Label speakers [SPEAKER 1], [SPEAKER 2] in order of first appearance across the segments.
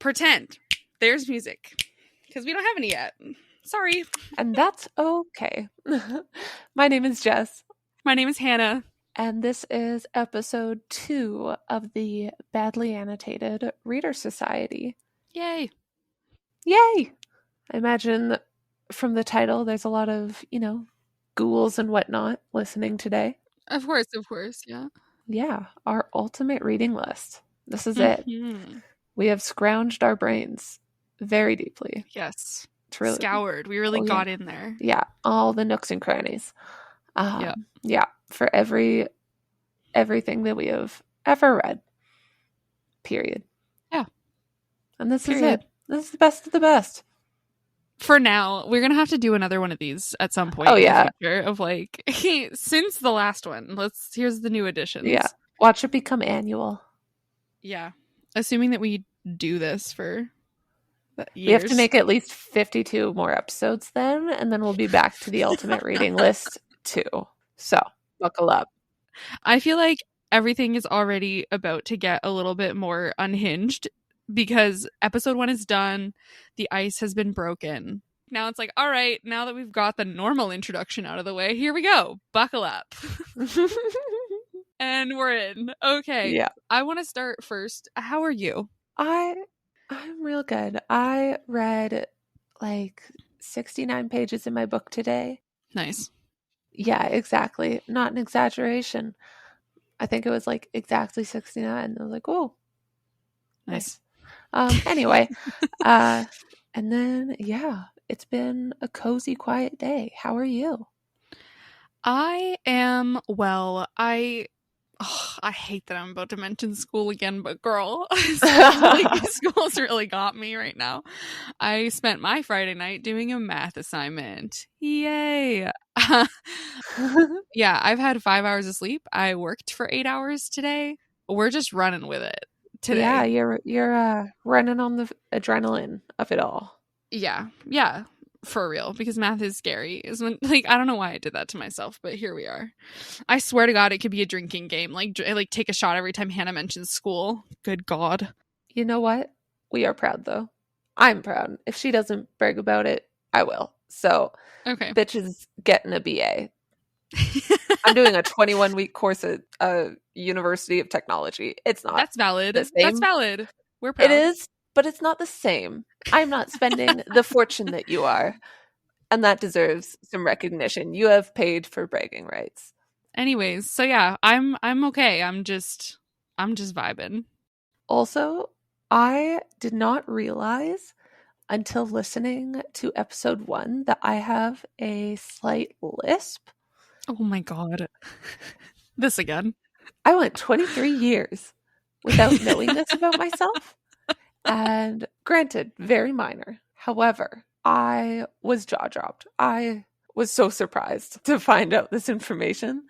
[SPEAKER 1] Pretend. There's music. Because we don't have any yet. Sorry.
[SPEAKER 2] And that's okay. My name is Jess.
[SPEAKER 1] My name is Hannah.
[SPEAKER 2] And this is episode 2 of the Badly Annotated Reader Society.
[SPEAKER 1] Yay.
[SPEAKER 2] Yay! I imagine from the title there's a lot of, ghouls and whatnot listening today.
[SPEAKER 1] Of course, yeah.
[SPEAKER 2] Yeah, our ultimate reading list. This is it. We have scrounged our brains very deeply.
[SPEAKER 1] Yes.
[SPEAKER 2] It's really
[SPEAKER 1] scoured. We really got in there.
[SPEAKER 2] Yeah, all the nooks and crannies. Yeah, for everything that we have ever read. Period.
[SPEAKER 1] Yeah.
[SPEAKER 2] And this is it. This is the best of the best.
[SPEAKER 1] For now, we're gonna have to do another one of these at some point.
[SPEAKER 2] Oh yeah,
[SPEAKER 1] in the future of like, hey, since the last one, here's the new additions.
[SPEAKER 2] Yeah, watch it become annual.
[SPEAKER 1] Yeah, assuming that we do this for years.
[SPEAKER 2] We have to make at least 52 more episodes then, and then we'll be back to the ultimate reading list too. So buckle up.
[SPEAKER 1] I feel like everything is already about to get a little bit more unhinged. Because episode 1 is done, the ice has been broken. Now it's like, all right, now that we've got the normal introduction out of the way, here we go. Buckle up. And we're in. Okay.
[SPEAKER 2] Yeah.
[SPEAKER 1] I want to start first. How are you?
[SPEAKER 2] I'm real good. I read like 69 pages in my book today.
[SPEAKER 1] Nice.
[SPEAKER 2] Yeah, exactly. Not an exaggeration. I think it was like exactly 69. I was like, oh, nice. Anyway, and then, yeah, it's been a cozy, quiet day. How are you?
[SPEAKER 1] I am well. I hate that I'm about to mention school again, but girl, school's really got me right now. I spent my Friday night doing a math assignment. Yay. Yeah, I've had 5 hours of sleep. I worked for 8 hours today. We're just running with it. Today.
[SPEAKER 2] Yeah, you're running on the adrenaline of it all.
[SPEAKER 1] Yeah, for real. Because math is scary. I don't know why I did that to myself, but here we are. I swear to God, it could be a drinking game. Like take a shot every time Hannah mentions school. Good God.
[SPEAKER 2] You know what? We are proud though. I'm proud. If she doesn't brag about it, I will. So,
[SPEAKER 1] okay,
[SPEAKER 2] bitch is getting a BA. I'm doing a 21-week course at University of Technology. It's not.
[SPEAKER 1] That's valid.
[SPEAKER 2] The same.
[SPEAKER 1] That's valid. We're proud.
[SPEAKER 2] It is, but it's not the same. I'm not spending the fortune that you are, and that deserves some recognition. You have paid for bragging rights.
[SPEAKER 1] Anyways, so yeah, I'm okay. I'm just vibing.
[SPEAKER 2] Also, I did not realize until listening to episode 1 that I have a slight lisp.
[SPEAKER 1] Oh my God. This again.
[SPEAKER 2] I went 23 years without knowing this about myself. And granted, very minor. However, I was jaw-dropped. I was so surprised to find out this information.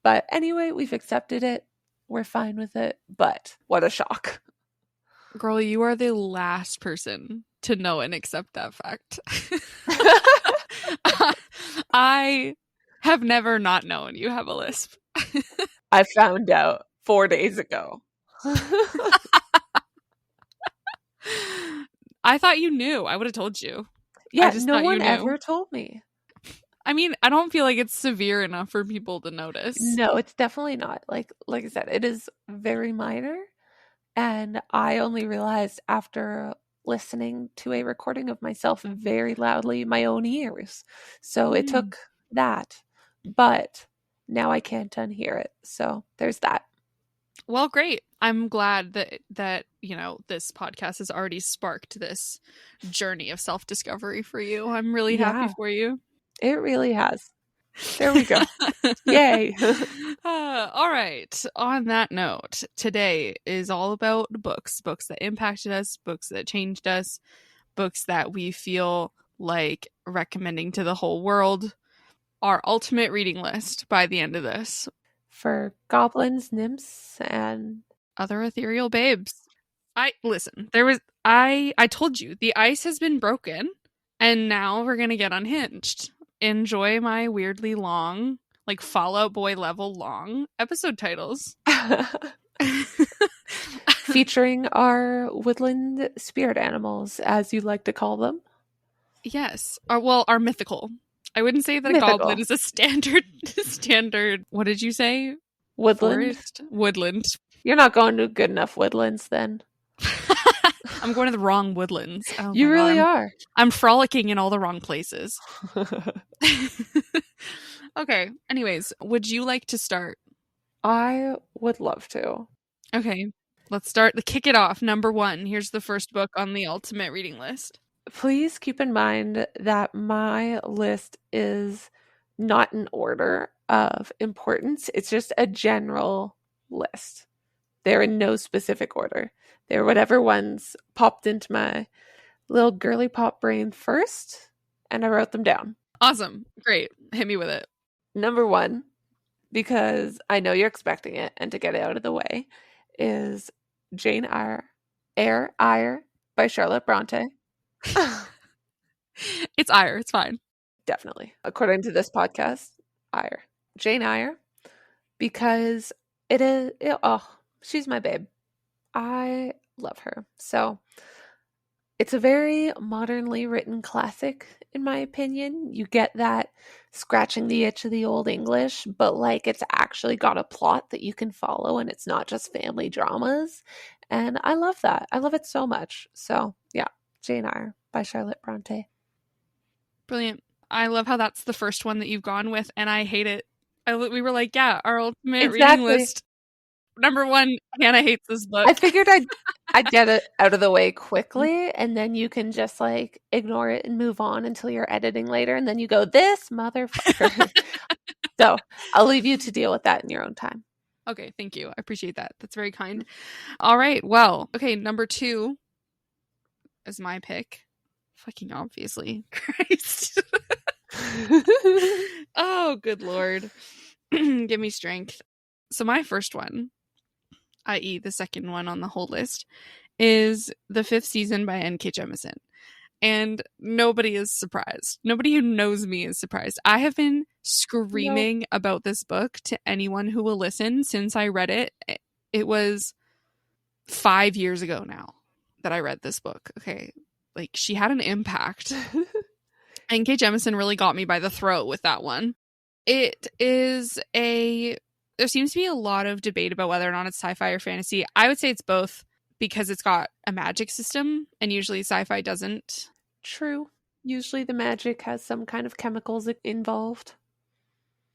[SPEAKER 2] But anyway, we've accepted it. We're fine with it. But what a shock.
[SPEAKER 1] Girl, you are the last person to know and accept that fact. I have never not known you have a lisp.
[SPEAKER 2] I found out 4 days ago.
[SPEAKER 1] I thought you knew. I would have told you.
[SPEAKER 2] Yeah, no one ever told me.
[SPEAKER 1] I mean, I don't feel like it's severe enough for people to notice.
[SPEAKER 2] No, it's definitely not. Like I said, it is very minor. And I only realized after listening to a recording of myself very loudly in my own ears. So it took that. But now I can't unhear it. So there's that.
[SPEAKER 1] Well, great. I'm glad that this podcast has already sparked this journey of self-discovery for you. I'm really happy for you.
[SPEAKER 2] It really has. There we go. Yay.
[SPEAKER 1] All right. On that note, today is all about books that impacted us, books that changed us, books that we feel like recommending to the whole world. Our ultimate reading list by the end of this.
[SPEAKER 2] For goblins, nymphs, and
[SPEAKER 1] other ethereal babes. I told you, the ice has been broken, and now we're going to get unhinged. Enjoy my weirdly long, like Fall Out Boy level long episode titles.
[SPEAKER 2] featuring our woodland spirit animals, as you like to call them.
[SPEAKER 1] Yes. Our mythical. I wouldn't say that a
[SPEAKER 2] Mythical.
[SPEAKER 1] goblin is a standard, what did you say?
[SPEAKER 2] Woodland.
[SPEAKER 1] Forest? Woodland.
[SPEAKER 2] You're not going to good enough woodlands then.
[SPEAKER 1] I'm going to the wrong woodlands. Oh
[SPEAKER 2] You
[SPEAKER 1] my
[SPEAKER 2] really
[SPEAKER 1] God.
[SPEAKER 2] are.
[SPEAKER 1] I'm frolicking in all the wrong places. Okay. Anyways, would you like to start?
[SPEAKER 2] I would love to.
[SPEAKER 1] Okay. Let's start. Kick it off. Number 1. Here's the first book on the ultimate reading list.
[SPEAKER 2] Please keep in mind that my list is not in order of importance. It's just a general list. They're in no specific order. They're whatever ones popped into my little girly pop brain first, and I wrote them down.
[SPEAKER 1] Awesome. Great. Hit me with it.
[SPEAKER 2] Number 1, because I know you're expecting it, and to get it out of the way, is Jane Eyre by Charlotte Bronte.
[SPEAKER 1] It's Eyre. It's fine.
[SPEAKER 2] Definitely. According to this podcast, Eyre. Jane Eyre. Because she's my babe. I love her. So it's a very modernly written classic, in my opinion. You get that scratching the itch of the old English, but like it's actually got a plot that you can follow and it's not just family dramas. And I love that. I love it so much. So yeah, Jane Eyre by Charlotte Bronte.
[SPEAKER 1] Brilliant. I love how that's the first one that you've gone with, and I hate it. We were like, yeah, our ultimate reading list. Number 1, Hannah hates this book.
[SPEAKER 2] I figured I'd get it out of the way quickly, and then you can just like ignore it and move on until you're editing later, and then you go, this motherfucker. So I'll leave you to deal with that in your own time.
[SPEAKER 1] Okay, thank you. I appreciate that. That's very kind. All right, well, okay, number 2 is my pick. Fucking obviously. Christ. Oh, good Lord. Give me strength. So my first one, i.e. the second one on the whole list, is The Fifth Season by N.K. Jemisin. And nobody is surprised. Nobody who knows me is surprised. I have been screaming about this book to anyone who will listen since I read it. It was 5 years ago now that I read this book. Okay. Like, she had an impact. N.K. Jemisin really got me by the throat with that one. There seems to be a lot of debate about whether or not it's sci-fi or fantasy. I would say it's both, because it's got a magic system, and usually sci-fi doesn't.
[SPEAKER 2] True. Usually the magic has some kind of chemicals involved.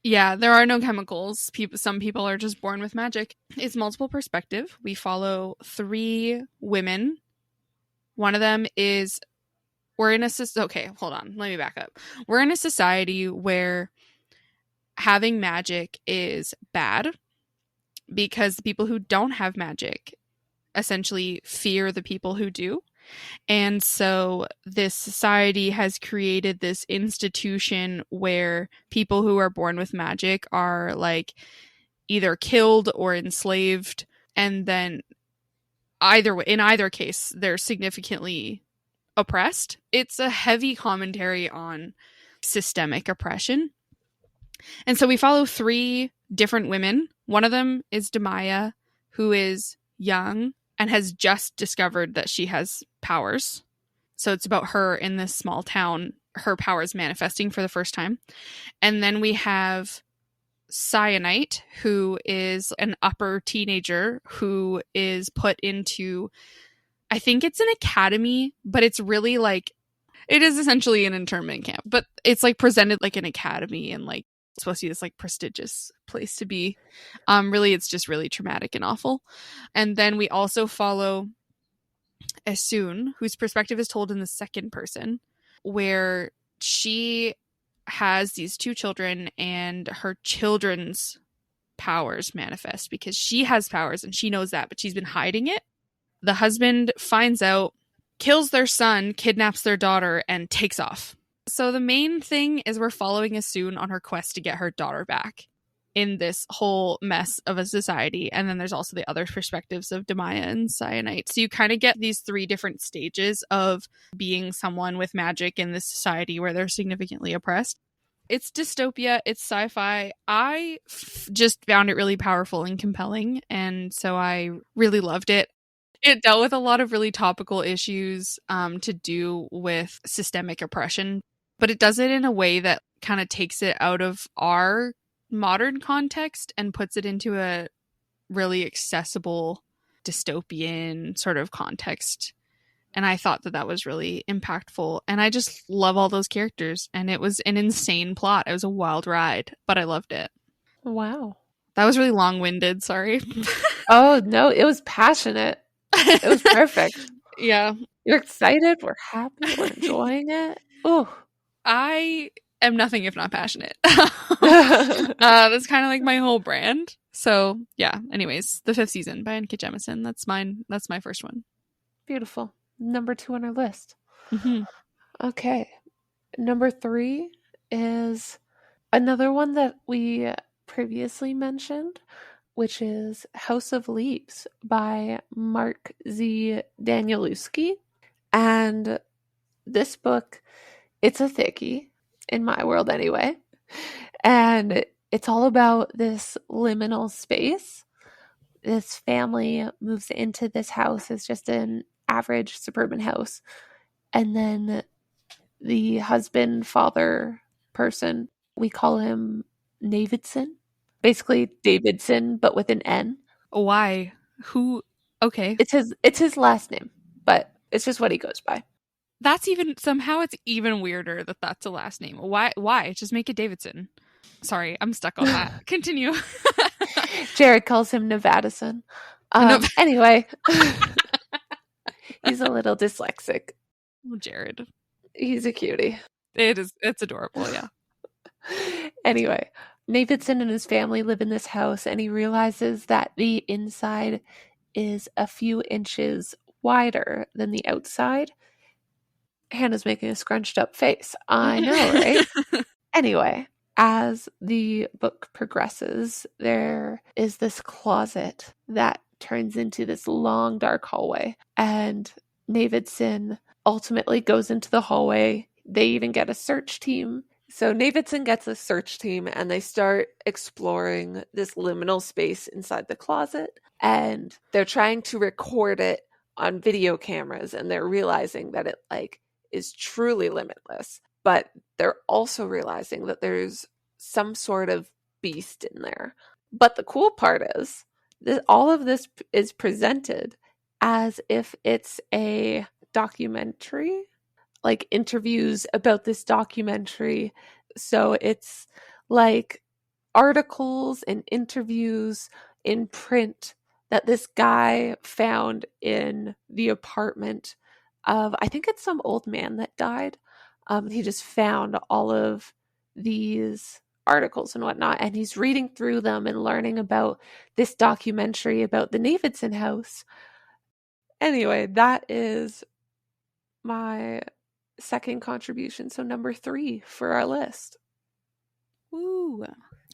[SPEAKER 1] Yeah, there are no chemicals. Some people are just born with magic. It's multiple perspective. We follow 3 women. One of them is... Okay, hold on. Let me back up. We're in a society where having magic is bad, because the people who don't have magic essentially fear the people who do. And so this society has created this institution where people who are born with magic are like either killed or enslaved, and then in either case they're significantly oppressed. It's a heavy commentary on systemic oppression. And so we follow 3 different women. One of them is Demaya, who is young and has just discovered that she has powers. So it's about her in this small town, her powers manifesting for the first time. And then we have Cyanite, who is an upper teenager who is put into, I think it's an academy, but it's really like, it is essentially an internment camp, but it's like presented like an academy, and like it's supposed to be this like prestigious place to be. Really, it's just really traumatic and awful. And then we also follow Esun, whose perspective is told in the second person, where she has these 2 children, and her children's powers manifest because she has powers and she knows that, but she's been hiding it. The husband finds out, kills their son, kidnaps their daughter, and takes off. So the main thing is we're following Esun on her quest to get her daughter back in this whole mess of a society. And then there's also the other perspectives of Demaya and Cyanite. So you kind of get these 3 different stages of being someone with magic in this society where they're significantly oppressed. It's dystopia, it's sci-fi. I just found it really powerful and compelling, and so I really loved it. It dealt with a lot of really topical issues to do with systemic oppression, but it does it in a way that kind of takes it out of our modern context and puts it into a really accessible dystopian sort of context. And I thought that that was really impactful. And I just love all those characters. And it was an insane plot. It was a wild ride, but I loved it.
[SPEAKER 2] Wow.
[SPEAKER 1] That was really long-winded. Sorry.
[SPEAKER 2] Oh, no, it was passionate. It was perfect.
[SPEAKER 1] Yeah.
[SPEAKER 2] You're excited. We're happy. We're enjoying it. Oh,
[SPEAKER 1] I am nothing if not passionate. That's kind of like my whole brand. So yeah. Anyways, the 5th season by N.K. Jemisin. That's mine. That's my first one.
[SPEAKER 2] beautiful. Number 2 on our list.
[SPEAKER 1] Mm-hmm.
[SPEAKER 2] Okay. Number 3 is another one that we previously mentioned, which is House of Leaves by Mark Z. Danielewski. And this book, it's a thickie, in my world anyway. And it's all about this liminal space. This family moves into this house. It's just an average suburban house. And then the husband, father person, we call him Davidson. Basically Davidson, but with an N.
[SPEAKER 1] Why? Who? Okay.
[SPEAKER 2] It's his last name, but it's just what he goes by.
[SPEAKER 1] That's even somehow it's even weirder that that's a last name. Why? Just make it Davidson. Sorry, I'm stuck on that. Continue.
[SPEAKER 2] Jared calls him Nevadason. Anyway, he's a little dyslexic.
[SPEAKER 1] Oh, Jared.
[SPEAKER 2] He's a cutie.
[SPEAKER 1] It's adorable, yeah.
[SPEAKER 2] Anyway, Davidson and his family live in this house, and he realizes that the inside is a few inches wider than the outside. Hannah's making a scrunched up face. I know, right? Anyway, as the book progresses, there is this closet that turns into this long, dark hallway. And Davidson ultimately goes into the hallway. They even get a search team. So Davidson gets a search team and they start exploring this liminal space inside the closet. And they're trying to record it on video cameras. And they're realizing that it is truly limitless. But they're also realizing that there's some sort of beast in there. But the cool part is that all of this is presented as if it's a documentary, like interviews about this documentary. So it's like articles and interviews in print that this guy found in the apartment of, I think it's some old man that died. He just found all of these articles and whatnot, and he's reading through them and learning about this documentary about the Davidson house. Anyway, that is my second contribution. So number 3 for our list.
[SPEAKER 1] Woo.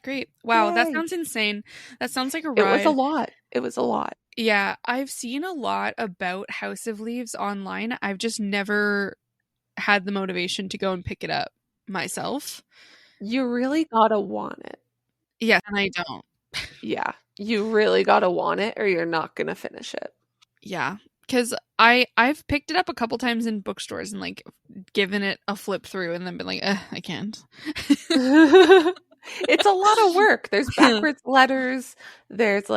[SPEAKER 1] Great. Wow,
[SPEAKER 2] Yay.
[SPEAKER 1] That sounds insane. That sounds like a ride.
[SPEAKER 2] It was a lot.
[SPEAKER 1] Yeah, I've seen a lot about House of Leaves online. I've just never had the motivation to go and pick it up myself.
[SPEAKER 2] You really gotta want it.
[SPEAKER 1] Yeah, and I don't.
[SPEAKER 2] Yeah, you really gotta want it or you're not gonna finish it.
[SPEAKER 1] Yeah, because I've picked it up a couple times in bookstores and given it a flip through and then been like, I can't.
[SPEAKER 2] It's a lot of work. There's backwards letters. There's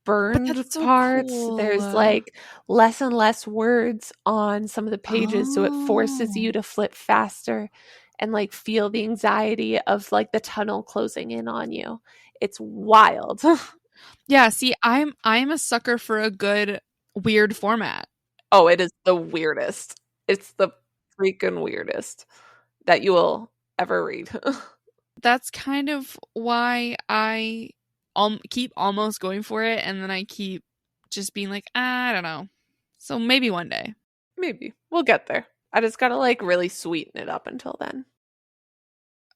[SPEAKER 2] burned parts.
[SPEAKER 1] Cool.
[SPEAKER 2] There's less and less words on some of the pages, so it forces you to flip faster and feel the anxiety of the tunnel closing in on you. It's wild.
[SPEAKER 1] Yeah, see, I'm a sucker for a good weird format.
[SPEAKER 2] Oh, it is the weirdest. It's the freaking weirdest that you will ever read.
[SPEAKER 1] That's kind of why I keep almost going for it, and then I keep just being like, I don't know. So maybe one day.
[SPEAKER 2] Maybe. We'll get there. I just gotta really sweeten it up until then.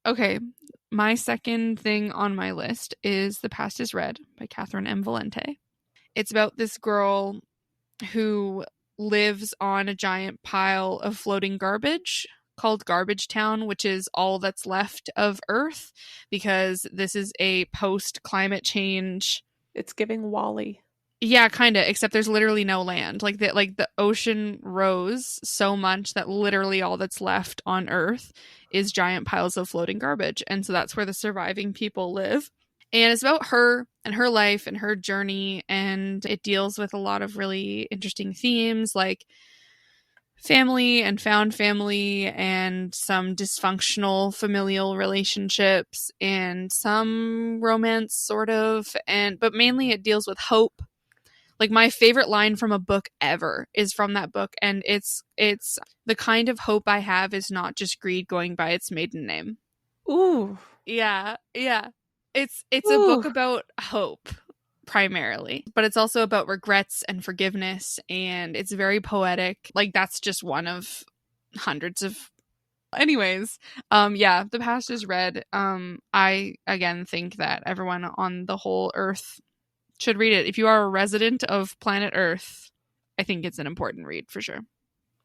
[SPEAKER 1] Okay. My second thing on my list is The Past is Red by Catherine M. Valente. It's about this girl who lives on a giant pile of floating garbage called Garbage Town, which is all that's left of Earth because this is a post-climate change.
[SPEAKER 2] It's giving Wall-E.
[SPEAKER 1] Yeah, kind of, except there's literally no land. Like the ocean rose so much that literally all that's left on Earth is giant piles of floating garbage. And so that's where the surviving people live. And it's about her and her life and her journey, and it deals with a lot of really interesting themes like family and found family and some dysfunctional familial relationships and some romance sort of, and but mainly it deals with hope. Like my favorite line from a book ever is from that book, and it's the kind of hope I have is not just greed going by its maiden name.
[SPEAKER 2] Ooh.
[SPEAKER 1] Yeah, yeah. It's a book
[SPEAKER 2] Ooh.
[SPEAKER 1] about hope primarily, but it's also about regrets and forgiveness, and it's very poetic. Like that's just one of hundreds of anyways. Yeah, The Past is Red. I again think that everyone on the whole earth should read it. If you are a resident of planet Earth, I think it's an important read for sure.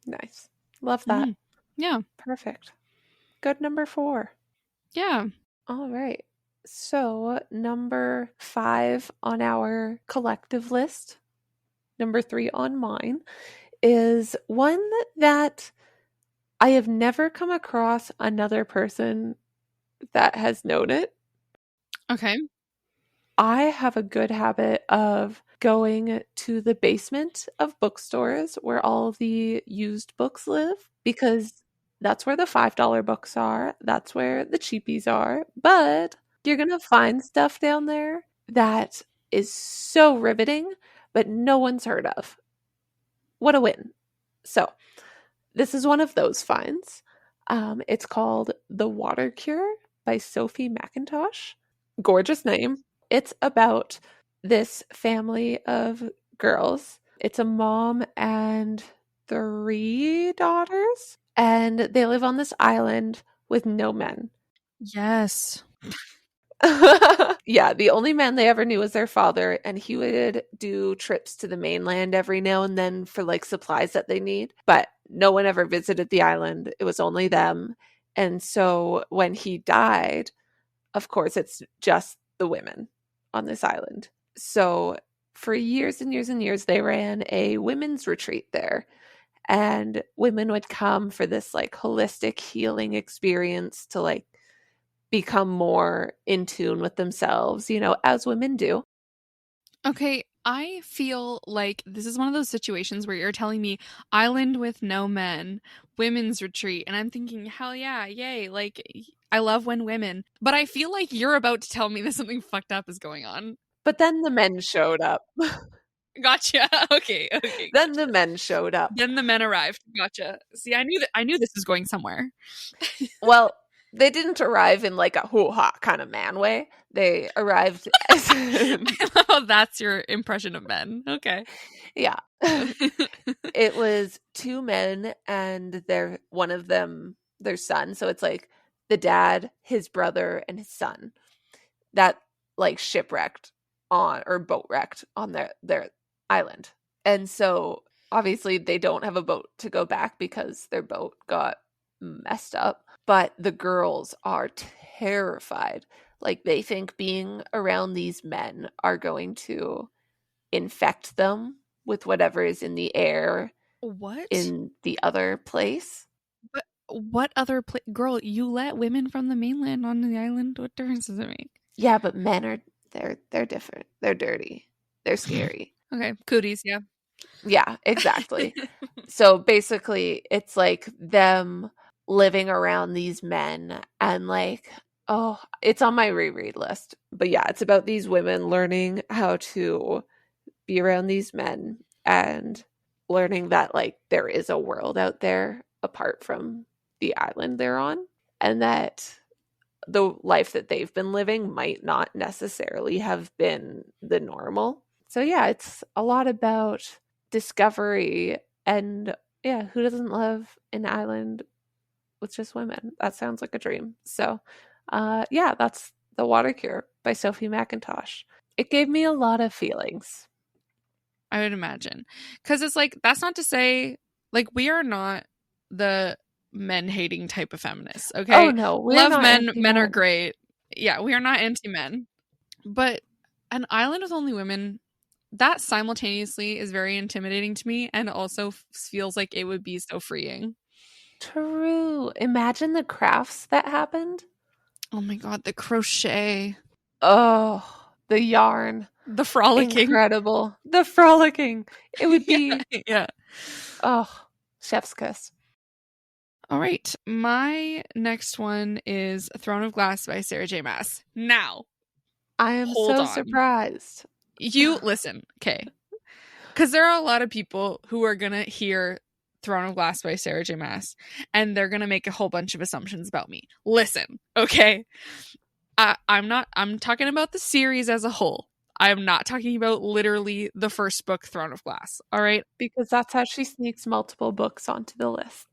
[SPEAKER 2] Nice. Love that.
[SPEAKER 1] Mhm. Yeah.
[SPEAKER 2] Perfect. Good number 4.
[SPEAKER 1] Yeah.
[SPEAKER 2] All right. So, number 5 on our collective list, number 3 on mine, is one that I have never come across another person that has known it.
[SPEAKER 1] Okay.
[SPEAKER 2] I have a good habit of going to the basement of bookstores where all the used books live because that's where the $5 books are. That's where the cheapies are. But you're going to find stuff down there that is so riveting, but no one's heard of. What a win. So, this is one of those finds. It's called The Water Cure by Sophie McIntosh. Gorgeous name. It's about this family of girls. It's a mom and 3 daughters, and they live on this island with no men.
[SPEAKER 1] Yes.
[SPEAKER 2] Yeah, the only man they ever knew was their father, and he would do trips to the mainland every now and then for like supplies that they need. But no one ever visited the island. It was only them. And so when he died, of course, it's just the women on this island. So for years and years and years, they ran a women's retreat there. And women would come for this like holistic healing experience to like become more in tune with themselves, you know, as women do.
[SPEAKER 1] Okay, I feel like this is one of those situations where you're telling me island with no men, women's retreat, and I'm thinking, hell yeah, yay, like I love when women. But I feel like you're about to tell me that something fucked up is going on.
[SPEAKER 2] But then the men showed up.
[SPEAKER 1] Gotcha. Okay, okay.
[SPEAKER 2] Then the men showed up.
[SPEAKER 1] Then the men arrived. Gotcha. See, I knew this was going somewhere.
[SPEAKER 2] Well, they didn't arrive in like a hoo-ha kind of man way. They arrived as
[SPEAKER 1] Oh, that's your impression of men. Okay.
[SPEAKER 2] yeah. It was 2 men and one of them their son. So it's like the dad, his brother, and his son that like shipwrecked on or boat wrecked on their island. And so obviously they don't have a boat to go back because their boat got messed up. But the girls are terrified. Like they think being around these men are going to infect them with whatever is in the air
[SPEAKER 1] What?
[SPEAKER 2] in the other place.
[SPEAKER 1] But what other girl, you let women from the mainland on the island? What difference does it make?
[SPEAKER 2] Yeah, but men are they're different. They're dirty. They're scary.
[SPEAKER 1] Okay, cooties, yeah.
[SPEAKER 2] Yeah, exactly. So basically it's like them living around these men and like oh, it's on my reread list. But yeah, it's about these women learning how to be around these men and learning that like there is a world out there apart from the island they're on and that the life that they've been living might not necessarily have been the normal. So yeah, it's a lot about discovery and yeah, who doesn't love an island with just women? That sounds like a dream. So yeah, that's The Water Cure by Sophie McIntosh. It gave me a lot of feelings.
[SPEAKER 1] I would imagine. Because it's like, that's not to say, like, we are not the men hating type of feminists, okay?
[SPEAKER 2] Oh no, we're
[SPEAKER 1] Love
[SPEAKER 2] not
[SPEAKER 1] men,
[SPEAKER 2] anti-men.
[SPEAKER 1] men are great. Yeah, we are not anti men. But an island with only women, that simultaneously is very intimidating to me and also feels like it would be so freeing.
[SPEAKER 2] True. Imagine the crafts that happened.
[SPEAKER 1] Oh my god, the crochet.
[SPEAKER 2] Oh, the yarn.
[SPEAKER 1] The frolicking.
[SPEAKER 2] Incredible. The frolicking. It would be,
[SPEAKER 1] Yeah.
[SPEAKER 2] oh, chef's kiss.
[SPEAKER 1] All right. My next one is Throne of Glass by Sarah J. Maas. Now,
[SPEAKER 2] I am
[SPEAKER 1] hold
[SPEAKER 2] so
[SPEAKER 1] on.
[SPEAKER 2] surprised.
[SPEAKER 1] You listen, okay? Because there are a lot of people who are going to hear Throne of Glass by Sarah J. Maas, and they're going to make a whole bunch of assumptions about me. Listen, okay? I'm talking about the series as a whole. I'm not talking about literally the first book, Throne of Glass. All right?
[SPEAKER 2] Because that's how she sneaks multiple books onto the list.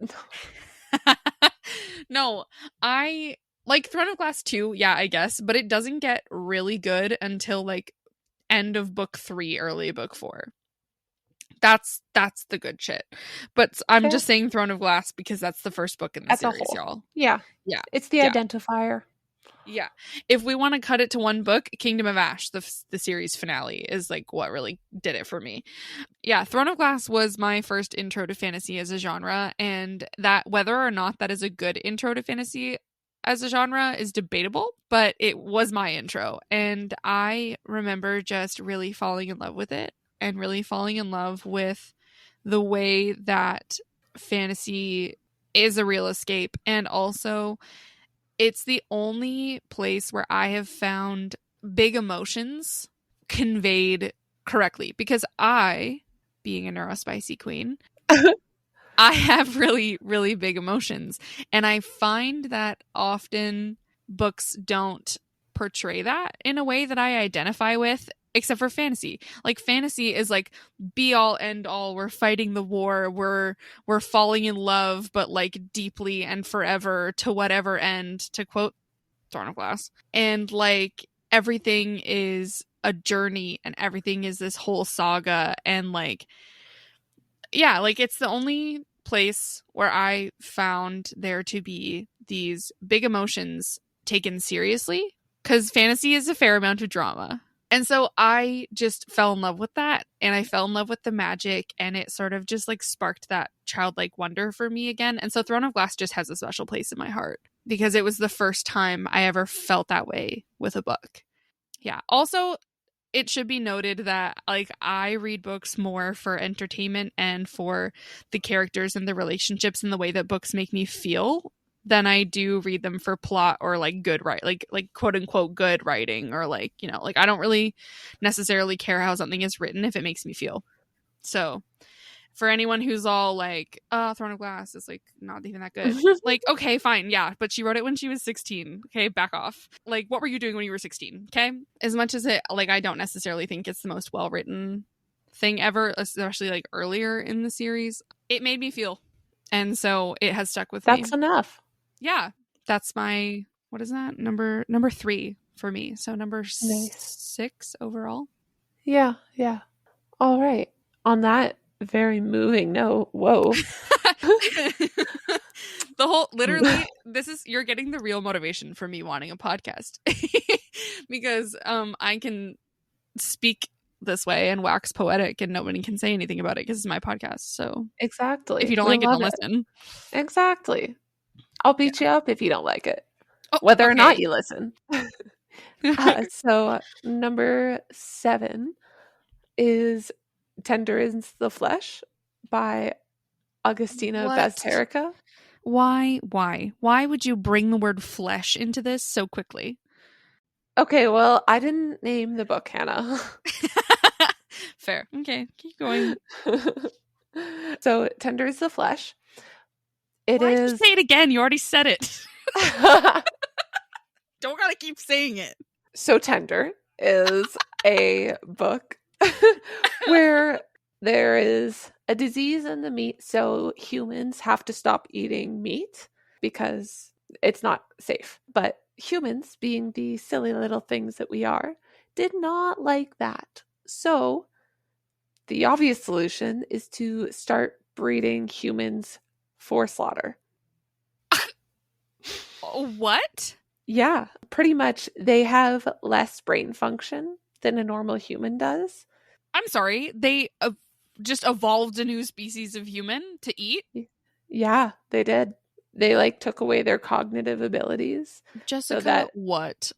[SPEAKER 1] No, I like Throne of Glass 2, yeah, I guess, but it doesn't get really good until like end of book 3, early book 4. That's the good shit. But I'm
[SPEAKER 2] Fair.
[SPEAKER 1] just saying Throne of Glass because that's the first book in the
[SPEAKER 2] As a
[SPEAKER 1] series,
[SPEAKER 2] whole.
[SPEAKER 1] y'all.
[SPEAKER 2] Yeah.
[SPEAKER 1] Yeah.
[SPEAKER 2] It's the
[SPEAKER 1] Yeah.
[SPEAKER 2] identifier.
[SPEAKER 1] Yeah. If we want to cut it to one book, Kingdom of Ash, the series finale, is like what really did it for me. Yeah, Throne of Glass was my first intro to fantasy as a genre, and that whether or not that is a good intro to fantasy as a genre is debatable, but it was my intro, and I remember just really falling in love with it and really falling in love with the way that fantasy is a real escape, and also it's the only place where I have found big emotions conveyed correctly, because I, being a neurospicy queen, I have really, really big emotions. And I find that often books don't portray that in a way that I identify with, except for fantasy. Like fantasy is like be all end all. We're fighting the war. We're falling in love, but like deeply and forever to whatever end, to quote Throne of Glass. And like everything is a journey and everything is this whole saga, and like yeah, like it's the only place where I found there to be these big emotions taken seriously, because fantasy is a fair amount of drama. And so I just fell in love with that, and I fell in love with the magic, and it sort of just like sparked that childlike wonder for me again. And so Throne of Glass just has a special place in my heart because it was the first time I ever felt that way with a book. Yeah. Also, it should be noted that like I read books more for entertainment and for the characters and the relationships and the way that books make me feel than I do read them for plot or like good like quote unquote good writing, or like, you know, like I don't really necessarily care how something is written if it makes me feel. So for anyone who's all like, Throne of Glass is like not even that good. Like, okay, fine, yeah, but she wrote it when she was 16. Okay, back off. Like, what were you doing when you were 16? Okay, as much as it, like, I don't necessarily think it's the most well written thing ever, especially like earlier in the series, it made me feel, and so it has stuck with me.
[SPEAKER 2] That's enough.
[SPEAKER 1] Yeah, that's my, what is that, number 3 for me. So number 6 overall.
[SPEAKER 2] Yeah. All right. On that very moving note, whoa.
[SPEAKER 1] The whole, literally, this is, you're getting the real motivation for me wanting a podcast. Because I can speak this way and wax poetic and nobody can say anything about it because it's my podcast. So
[SPEAKER 2] Exactly.
[SPEAKER 1] if you don't like it, don't listen.
[SPEAKER 2] Exactly. I'll beat you up if you don't like it,
[SPEAKER 1] whether
[SPEAKER 2] or not you listen. So number 7 is Tender is the Flesh by Augustina Bazterrica.
[SPEAKER 1] Why would you bring the word flesh into this so quickly?
[SPEAKER 2] Okay, well, I didn't name the book, Hannah.
[SPEAKER 1] Fair. Okay, keep going.
[SPEAKER 2] So Tender is the Flesh. Why
[SPEAKER 1] did you say it again? You already said it. Don't gotta keep saying it.
[SPEAKER 2] So Tender is a book where there is a disease in the meat, so humans have to stop eating meat because it's not safe. But humans, being the silly little things that we are, did not like that. So the obvious solution is to start breeding humans for slaughter.
[SPEAKER 1] What?
[SPEAKER 2] Yeah, pretty much they have less brain function than a normal human does.
[SPEAKER 1] I'm sorry, they just evolved a new species of human to eat?
[SPEAKER 2] Yeah, they did. They like took away their cognitive abilities so
[SPEAKER 1] Jessica,
[SPEAKER 2] that
[SPEAKER 1] what?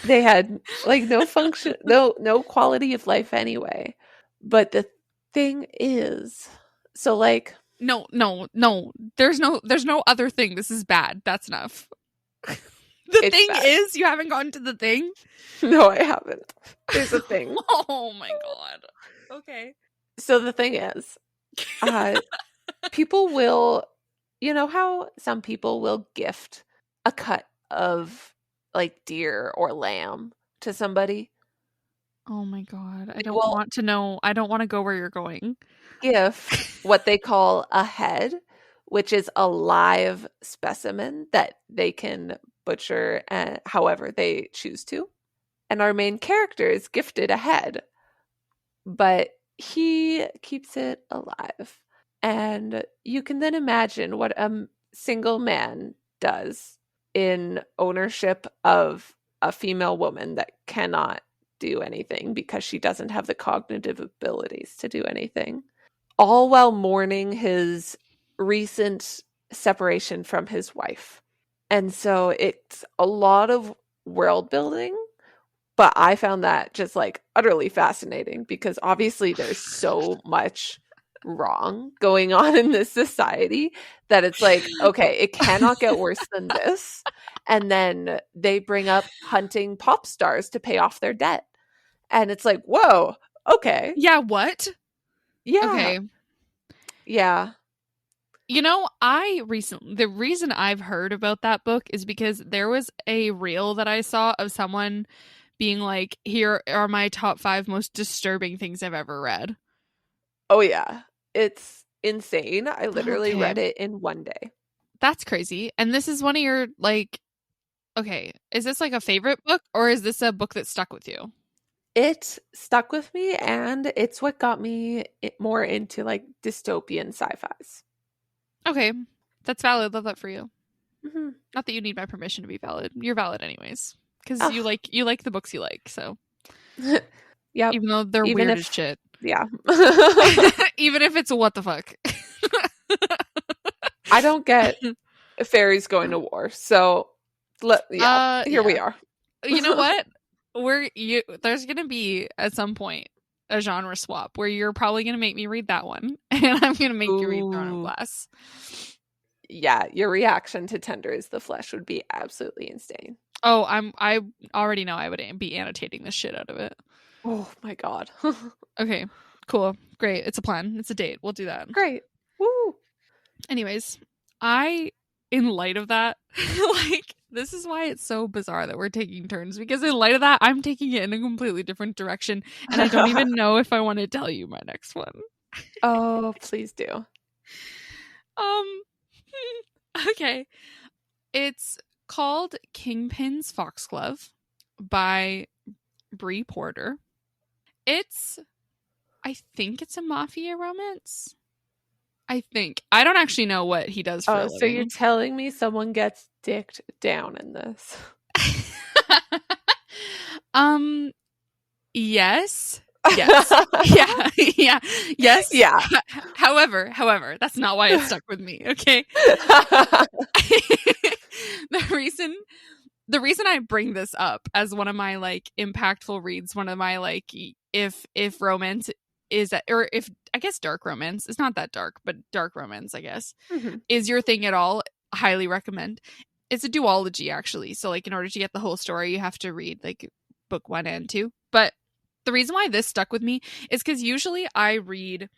[SPEAKER 2] they had like no function, no quality of life anyway. But the thing is, so like
[SPEAKER 1] No, no, no. There's no other thing. This is bad. That's enough. The
[SPEAKER 2] it's
[SPEAKER 1] thing
[SPEAKER 2] bad.
[SPEAKER 1] is, you haven't gotten to the thing?
[SPEAKER 2] No, I haven't. There's a thing.
[SPEAKER 1] Oh my god. Okay.
[SPEAKER 2] So the thing is, uh people will, you know how some people will gift a cut of like deer or lamb to somebody?
[SPEAKER 1] Oh my god. I
[SPEAKER 2] They
[SPEAKER 1] don't
[SPEAKER 2] will
[SPEAKER 1] want to know. I don't want to go where you're going.
[SPEAKER 2] gift what they call a head, which is a live specimen that they can butcher however they choose to. And our main character is gifted a head, but he keeps it alive. And you can then imagine what a single man does in ownership of a female woman that cannot do anything because she doesn't have the cognitive abilities to do anything, all while mourning his recent separation from his wife. And so it's a lot of world building, but I found that just like utterly fascinating because obviously there's so much wrong going on in this society that it's like, okay, it cannot get worse than this. And then they bring up hunting pop stars to pay off their debt. And it's like, whoa, okay.
[SPEAKER 1] Yeah, what?
[SPEAKER 2] Yeah.
[SPEAKER 1] Okay.
[SPEAKER 2] Yeah.
[SPEAKER 1] You know, the reason I've heard about that book is because there was a reel that I saw of someone being like, here are my top 5 most disturbing things I've ever read.
[SPEAKER 2] Oh, yeah. It's insane. I literally
[SPEAKER 1] Okay.
[SPEAKER 2] read it in one day.
[SPEAKER 1] That's crazy. And this is one of your, like, okay, is this like a favorite book or is this a book that stuck with you?
[SPEAKER 2] It stuck with me, and it's what got me more into like dystopian sci-fis.
[SPEAKER 1] Okay. That's valid. Love that for you.
[SPEAKER 2] Mm-hmm.
[SPEAKER 1] Not that you need my permission to be valid. You're valid anyways. Because
[SPEAKER 2] Oh.
[SPEAKER 1] you like the books you like, so.
[SPEAKER 2] Yep.
[SPEAKER 1] Even though they're
[SPEAKER 2] Even
[SPEAKER 1] weird
[SPEAKER 2] if,
[SPEAKER 1] as shit.
[SPEAKER 2] yeah.
[SPEAKER 1] Even if it's a what the fuck.
[SPEAKER 2] I don't get fairies going to war, so here we
[SPEAKER 1] Yeah.
[SPEAKER 2] are.
[SPEAKER 1] You know what? There's gonna be at some point a genre swap where you're probably gonna make me read that one, and I'm gonna make you read Throne of
[SPEAKER 2] Ooh.
[SPEAKER 1] Glass.
[SPEAKER 2] Yeah, your reaction to Tender is the Flesh would be absolutely insane.
[SPEAKER 1] Oh, I already know I would be annotating the shit out of it.
[SPEAKER 2] Oh my god.
[SPEAKER 1] Okay, cool, great. It's a plan. It's a date. We'll do that.
[SPEAKER 2] Great. Woo.
[SPEAKER 1] Anyways, in light of that, like, this is why it's so bizarre that we're taking turns, because in light of that, I'm taking it in a completely different direction, and I don't even know if I want to tell you my next one.
[SPEAKER 2] Oh, please do.
[SPEAKER 1] Okay. It's called Kingpin's Foxglove by Bree Porter. I think it's a mafia romance. I think. I don't actually know what he does for a living.
[SPEAKER 2] So you're telling me someone gets dicked down in this?
[SPEAKER 1] Yes. Yes. Yeah. Yeah. Yes.
[SPEAKER 2] Yeah.
[SPEAKER 1] However, that's not why it stuck with me. Okay. The reason I bring this up as one of my like impactful reads, one of my like if romance is that, or if I guess dark romance, it's not that dark, but dark romance, I guess, is your thing at all, highly recommend. It's a duology actually. So like in order to get the whole story, you have to read like book 1 and 2. But the reason why this stuck with me is because usually I read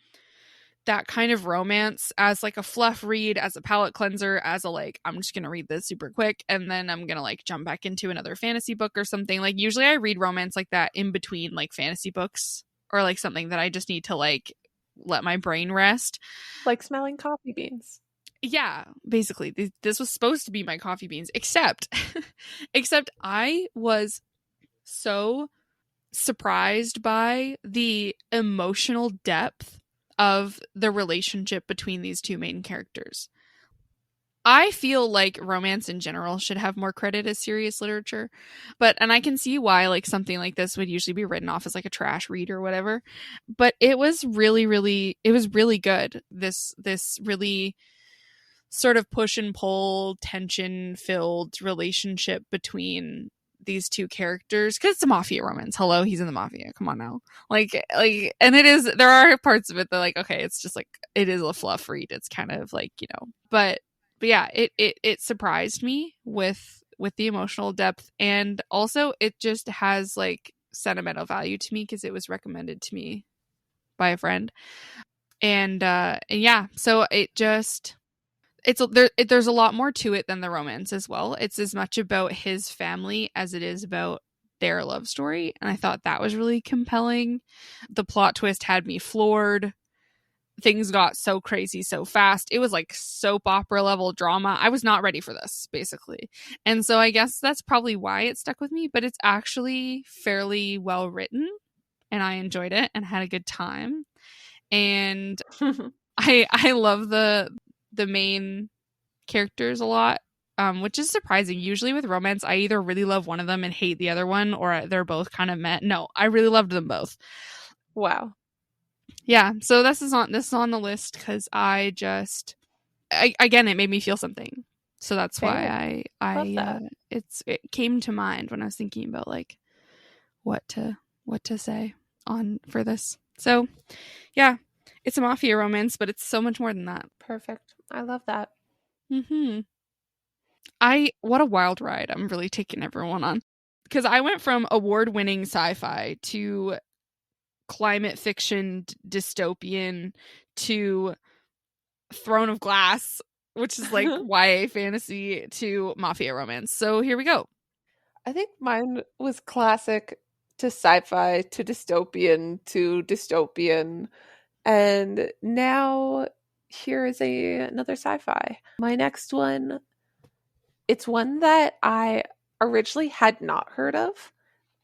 [SPEAKER 1] that kind of romance as like a fluff read, as a palate cleanser, as a like, I'm just gonna read this super quick and then I'm gonna like jump back into another fantasy book or something. Like usually I read romance like that in between like fantasy books, or like something that I just need to like let my brain rest.
[SPEAKER 2] Like smelling coffee beans.
[SPEAKER 1] Yeah, basically this was supposed to be my coffee beans, except I was so surprised by the emotional depth of the relationship between these two main characters. I feel like romance in general should have more credit as serious literature, and I can see why like something like this would usually be written off as like a trash read or whatever. But it was really good. This really sort of push and pull, tension filled relationship between these two characters, because it's a mafia romance. Hello, he's in the mafia. Come on now. And it is, there are parts of it that like, okay, it's just like, it is a fluff read. It's kind of like, but yeah, it surprised me with the emotional depth, and also it just has like sentimental value to me because it was recommended to me by a friend. And yeah, so there's a lot more to it than the romance as well. It's as much about his family as it is about their love story, and I thought that was really compelling. The plot twist had me floored. Things got so crazy so fast. It was like soap opera level drama. I was not ready for this, basically. And so I guess that's probably why it stuck with me, but it's actually fairly well written, and I enjoyed it and had a good time. And I love the main characters a lot, which is surprising. Usually with romance, I either really love one of them and hate the other one, or they're both kind of met. No, I really loved them both.
[SPEAKER 2] Wow.
[SPEAKER 1] Yeah, so this is on the list because again, it made me feel something. So that's
[SPEAKER 2] Fair.
[SPEAKER 1] why it came to mind when I was thinking about like what to say on for this. So yeah, it's a mafia romance, but it's so much more than that.
[SPEAKER 2] Perfect. I love that.
[SPEAKER 1] What a wild ride I'm really taking everyone on, because I went from award-winning sci-fi to climate fiction dystopian to Throne of Glass, which is like YA fantasy, to mafia romance. So here we go.
[SPEAKER 2] I think mine was classic to sci-fi to dystopian, and now here is another sci-fi. My next one, it's one that I originally had not heard of.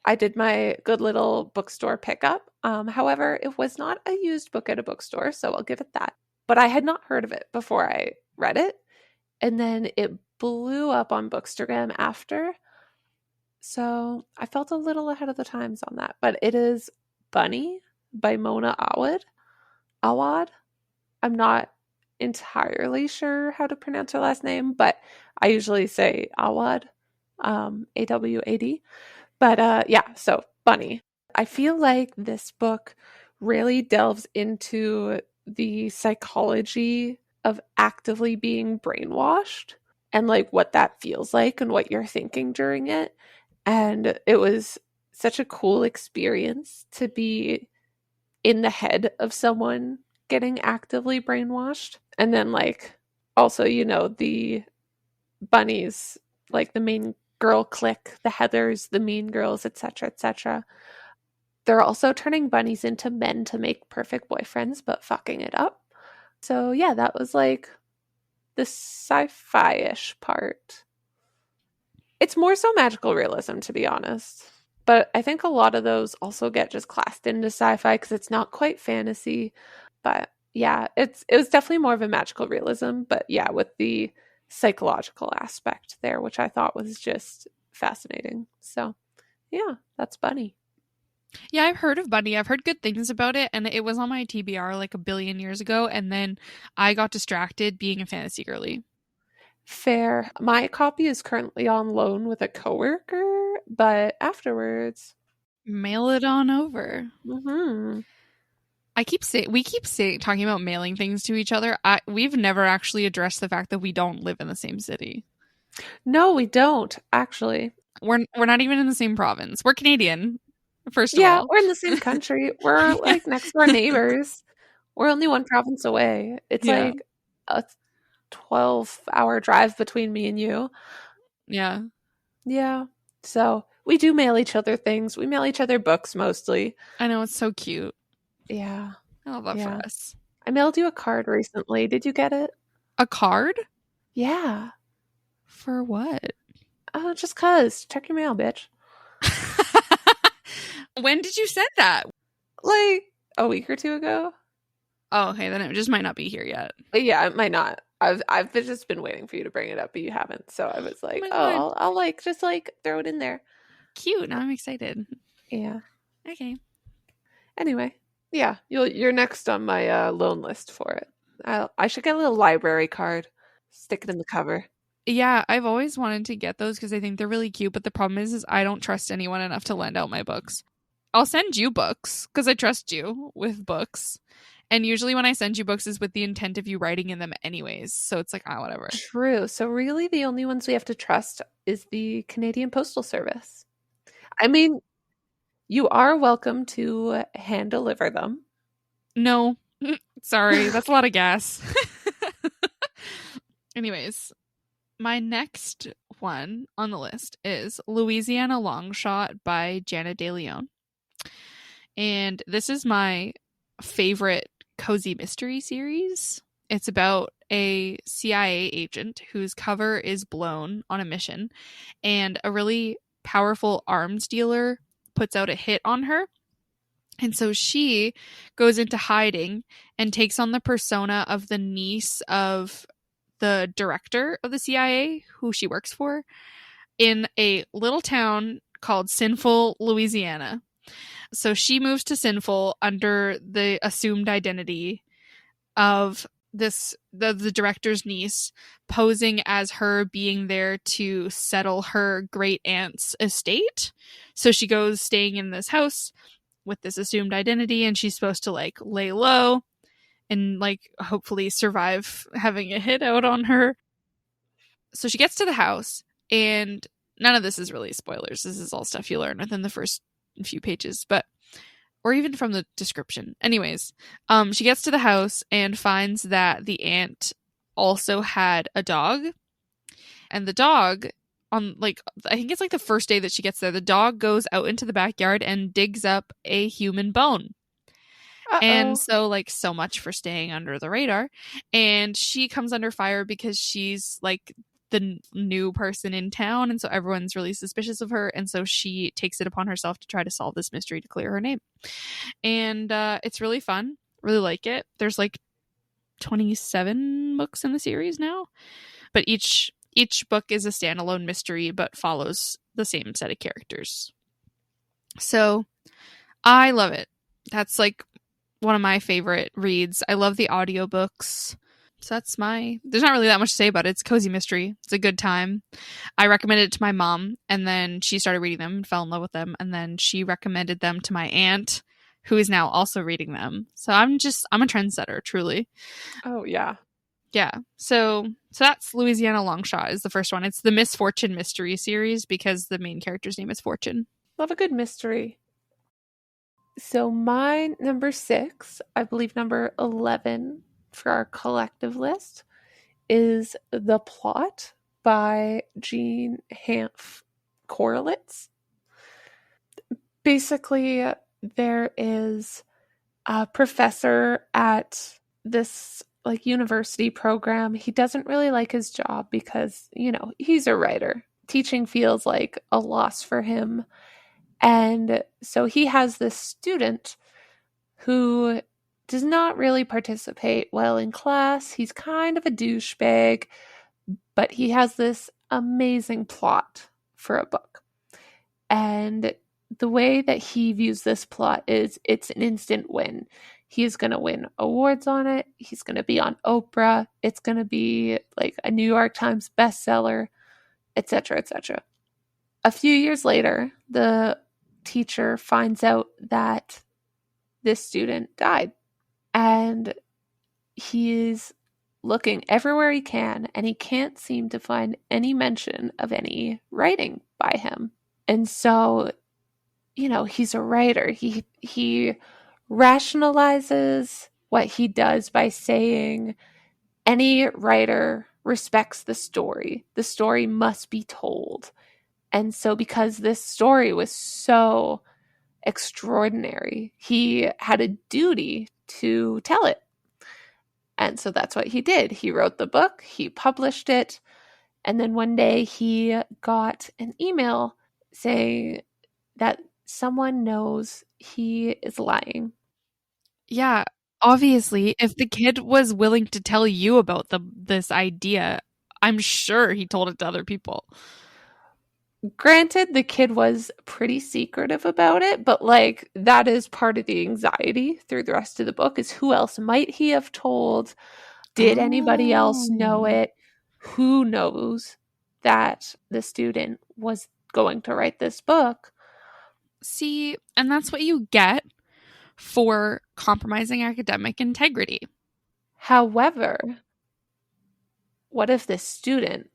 [SPEAKER 2] I did my good little bookstore pickup. However, it was not a used book at a bookstore, so I'll give it that. But I had not heard of it before I read it, and then it blew up on Bookstagram after. So I felt a little ahead of the times on that. But it is Bunny by Mona Awad. I'm not entirely sure how to pronounce her last name, but I usually say Awad, Awad. But yeah, so Bunny. I feel like this book really delves into the psychology of actively being brainwashed and like what that feels like and what you're thinking during it. And it was such a cool experience to be in the head of someone getting actively brainwashed. And then like also, the bunnies, like the main girl clique, the Heathers, the Mean Girls, etc., etc. They're also turning bunnies into men to make perfect boyfriends, but fucking it up. So yeah, that was like the sci-fi-ish part. It's more so magical realism, to be honest. But I think a lot of those also get just classed into sci-fi because it's not quite fantasy. But yeah, it was definitely more of a magical realism. But yeah, with the psychological aspect there, which I thought was just fascinating. So yeah, that's Bunny.
[SPEAKER 1] Yeah, I've heard of Bunny. I've heard good things about it, and it was on my TBR like a billion years ago, and then I got distracted being a fantasy girly.
[SPEAKER 2] Fair. My copy is currently on loan with a coworker, but afterwards,
[SPEAKER 1] mail it on over.
[SPEAKER 2] Mm-hmm.
[SPEAKER 1] We keep talking about mailing things to each other. We've never actually addressed the fact that we don't live in the same city.
[SPEAKER 2] No, we don't actually.
[SPEAKER 1] We're not even in the same province. We're Canadian, first of all.
[SPEAKER 2] Yeah, we're in the same country. We're like next door neighbors. We're only one province away. It's like a 12-hour drive between me and you.
[SPEAKER 1] Yeah.
[SPEAKER 2] Yeah. So we do mail each other things. We mail each other books mostly.
[SPEAKER 1] I know, it's so cute.
[SPEAKER 2] Yeah.
[SPEAKER 1] I love that for us.
[SPEAKER 2] I mailed you a card recently. Did you get it?
[SPEAKER 1] A card?
[SPEAKER 2] Yeah.
[SPEAKER 1] For what?
[SPEAKER 2] Oh, just cuz. Check your mail, bitch.
[SPEAKER 1] When did you send that?
[SPEAKER 2] Like a week or two ago.
[SPEAKER 1] Oh, okay, then it just might not be here yet.
[SPEAKER 2] Yeah, it might not. I've just been waiting for you to bring it up, but you haven't. So I was
[SPEAKER 1] Oh
[SPEAKER 2] like,
[SPEAKER 1] my
[SPEAKER 2] oh,
[SPEAKER 1] god.
[SPEAKER 2] I'll like just like throw it in there.
[SPEAKER 1] Cute. Now I'm excited.
[SPEAKER 2] Yeah.
[SPEAKER 1] Okay.
[SPEAKER 2] Anyway, yeah, you're next on my loan list for it. I should get a little library card, stick it in the cover.
[SPEAKER 1] Yeah, I've always wanted to get those because I think they're really cute, but the problem is I don't trust anyone enough to lend out my books. I'll send you books because I trust you with books. And usually when I send you books is with the intent of you writing in them anyways. So it's like, ah, whatever.
[SPEAKER 2] True. So really, the only ones we have to trust is the Canadian Postal Service. I mean, you are welcome to hand deliver them.
[SPEAKER 1] No. Sorry, that's a lot of gas. Anyways, my next one on the list is Louisiana Longshot by Janet De Leon. And this is my favorite cozy mystery series. It's about a CIA agent whose cover is blown on a mission, and a really powerful arms dealer puts out a hit on her. And so she goes into hiding and takes on the persona of the niece of the director of the CIA, who she works for, in a little town called Sinful, Louisiana. So she moves to Sinful under the assumed identity of the director's niece, posing as her being there to settle her great aunt's estate. So she goes staying in this house with this assumed identity, and she's supposed to like lay low and like hopefully survive having a hit out on her. So she gets to the house, and none of this is really spoilers. This is all stuff you learn within the first few pages, but or even from the description. Anyways, she gets to the house and finds that the aunt also had a dog, and the dog on like I think it's like the first day that she gets there, the dog goes out into the backyard and digs up a human bone. And
[SPEAKER 2] Uh-oh.
[SPEAKER 1] so like so much for staying under the radar, and she comes under fire because she's like the new person in town, and so everyone's really suspicious of her, and so she takes it upon herself to try to solve this mystery to clear her name. And it's really fun, really like it. There's like 27 books in the series now, but each book is a standalone mystery but follows the same set of characters. So I love it. That's like one of my favorite reads. I love the audiobooks. So there's not really that much to say about it. It's a cozy mystery. It's a good time. I recommended it to my mom, and then she started reading them and fell in love with them, and then she recommended them to my aunt, who is now also reading them. So I'm a trendsetter, truly.
[SPEAKER 2] Oh yeah.
[SPEAKER 1] Yeah. So that's Louisiana Longshot is the first one. It's the Misfortune mystery series because the main character's name is Fortune.
[SPEAKER 2] Love a good mystery. So my number 6, I believe number 11 for our collective list, is The Plot by Jean Hanff Korelitz. Basically, there is a professor at this like university program. He doesn't really like his job because, he's a writer. Teaching feels like a loss for him. And so he has this student who does not really participate well in class. He's kind of a douchebag, but he has this amazing plot for a book. And the way that he views this plot is it's an instant win. He's going to win awards on it. He's going to be on Oprah. It's going to be like a New York Times bestseller, etc., etc. A few years later, the teacher finds out that this student died, and he's looking everywhere he can, and he can't seem to find any mention of any writing by him. And so, he's a writer. He rationalizes what he does by saying any writer respects the story. The story must be told. And so because this story was so extraordinary, he had a duty to tell it. And so that's what he did. He wrote the book, he published it, and then one day he got an email saying that someone knows he is lying.
[SPEAKER 1] Yeah, Obviously, if the kid was willing to tell you about this idea, I'm sure he told it to other people.
[SPEAKER 2] Granted, the kid was pretty secretive about it, but like that is part of the anxiety through the rest of the book is who else might he have told? Did anybody else know
[SPEAKER 1] Oh.
[SPEAKER 2] it? Who knows that the student was going to write this book?
[SPEAKER 1] See, and that's what you get for compromising academic integrity.
[SPEAKER 2] However, what if the student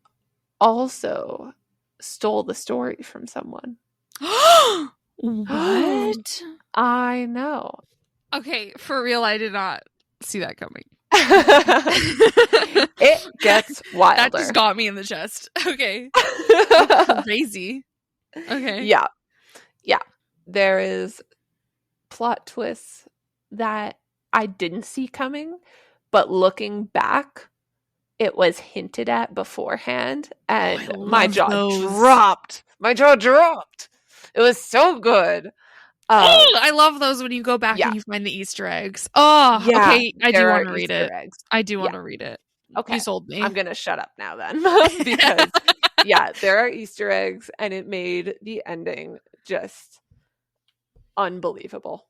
[SPEAKER 2] also stole the story from someone?
[SPEAKER 1] What?
[SPEAKER 2] I know.
[SPEAKER 1] Okay, for real, I did not see that coming.
[SPEAKER 2] It gets wilder.
[SPEAKER 1] That just got me in the chest. Okay. Crazy. Okay.
[SPEAKER 2] Yeah. Yeah. There is plot twists that I didn't see coming, but looking back, it was hinted at beforehand, and my jaw dropped. My jaw dropped. It was so good.
[SPEAKER 1] I love those when you go back and you find the Easter eggs. Oh,
[SPEAKER 2] yeah,
[SPEAKER 1] okay. I do want to read it.
[SPEAKER 2] Eggs.
[SPEAKER 1] I do want to read it.
[SPEAKER 2] Okay.
[SPEAKER 1] You sold me.
[SPEAKER 2] I'm going to shut up now then. Because, yeah, there are Easter eggs, and it made the ending just unbelievable.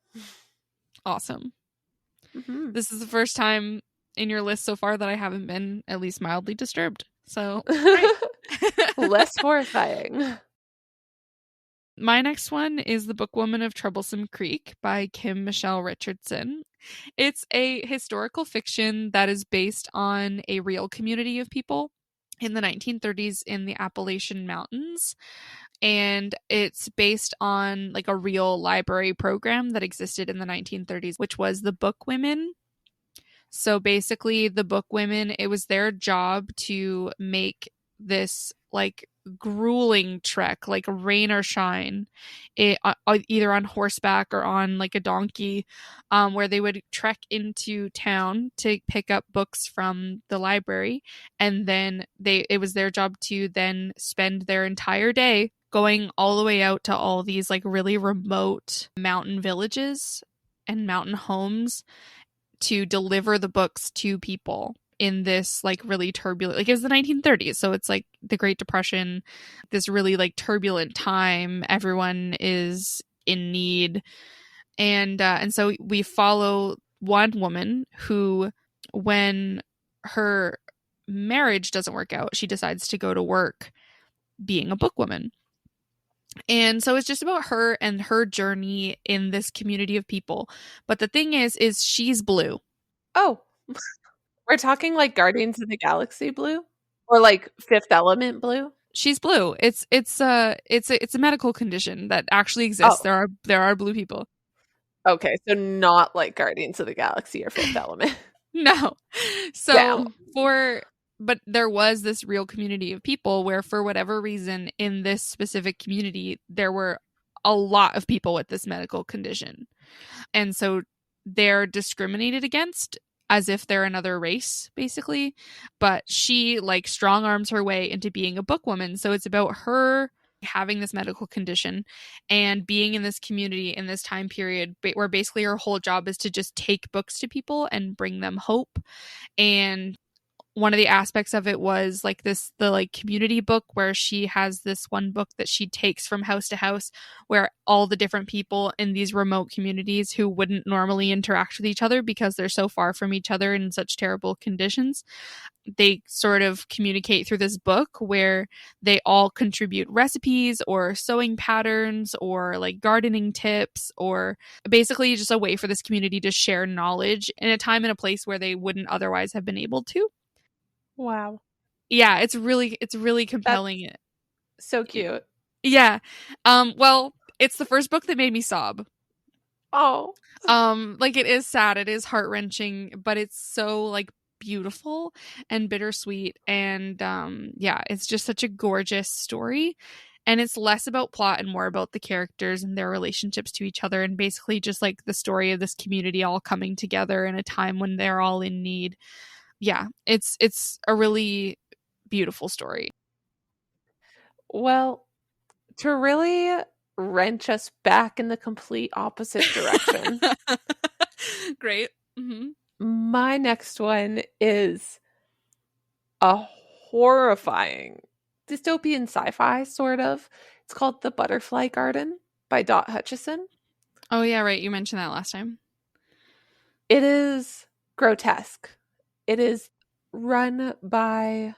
[SPEAKER 1] Awesome.
[SPEAKER 2] Mm-hmm.
[SPEAKER 1] This is the first time in your list so far that I haven't been at least mildly disturbed. So,
[SPEAKER 2] less horrifying.
[SPEAKER 1] My next one is The Bookwoman of Troublesome Creek by Kim Michelle Richardson. It's a historical fiction that is based on a real community of people in the 1930s in the Appalachian Mountains. And it's based on like a real library program that existed in the 1930s, which was the Bookwomen. So basically, the Bookwomen, it was their job to make this like grueling trek, like rain or shine, either on horseback or on like a donkey, where they would trek into town to pick up books from the library, and then it was their job to then spend their entire day going all the way out to all these like really remote mountain villages and mountain homes to deliver the books to people in this like really turbulent, like it was the 1930s, so it's like the Great Depression, this really like turbulent time. Everyone is in need, and so we follow one woman who, when her marriage doesn't work out, she decides to go to work being a bookwoman. And so it's just about her and her journey in this community of people. But the thing is she's blue.
[SPEAKER 2] Oh, we're talking like Guardians of the Galaxy blue, or like Fifth Element blue.
[SPEAKER 1] She's blue. It's a medical condition that actually exists.
[SPEAKER 2] Oh.
[SPEAKER 1] There are blue people.
[SPEAKER 2] Okay, so not like Guardians of the Galaxy or Fifth Element.
[SPEAKER 1] No. So but there was this real community of people where, for whatever reason, in this specific community, there were a lot of people with this medical condition. And so they're discriminated against as if they're another race, basically. But she like strong arms her way into being a bookwoman. So it's about her having this medical condition and being in this community in this time period where basically her whole job is to just take books to people and bring them hope. And one of the aspects of it was like the like community book, where she has this one book that she takes from house to house, where all the different people in these remote communities who wouldn't normally interact with each other because they're so far from each other in such terrible conditions, they sort of communicate through this book, where they all contribute recipes or sewing patterns or like gardening tips, or basically just a way for this community to share knowledge in a time and a place where they wouldn't otherwise have been able to.
[SPEAKER 2] Wow.
[SPEAKER 1] Yeah, it's really compelling.
[SPEAKER 2] That's so cute.
[SPEAKER 1] Yeah. Well, it's the first book that made me sob.
[SPEAKER 2] Oh.
[SPEAKER 1] Like it is sad, it is heart-wrenching, but it's so like beautiful and bittersweet, and yeah, it's just such a gorgeous story. And it's less about plot and more about the characters and their relationships to each other, and basically just like the story of this community all coming together in a time when they're all in need. Yeah, it's a really beautiful story.
[SPEAKER 2] Well, to really wrench us back in the complete opposite direction.
[SPEAKER 1] Great. Mm-hmm.
[SPEAKER 2] My next one is a horrifying dystopian sci-fi, sort of. It's called The Butterfly Garden by Dot Hutchison.
[SPEAKER 1] Oh, yeah, right. You mentioned that last time.
[SPEAKER 2] It is grotesque. It is run by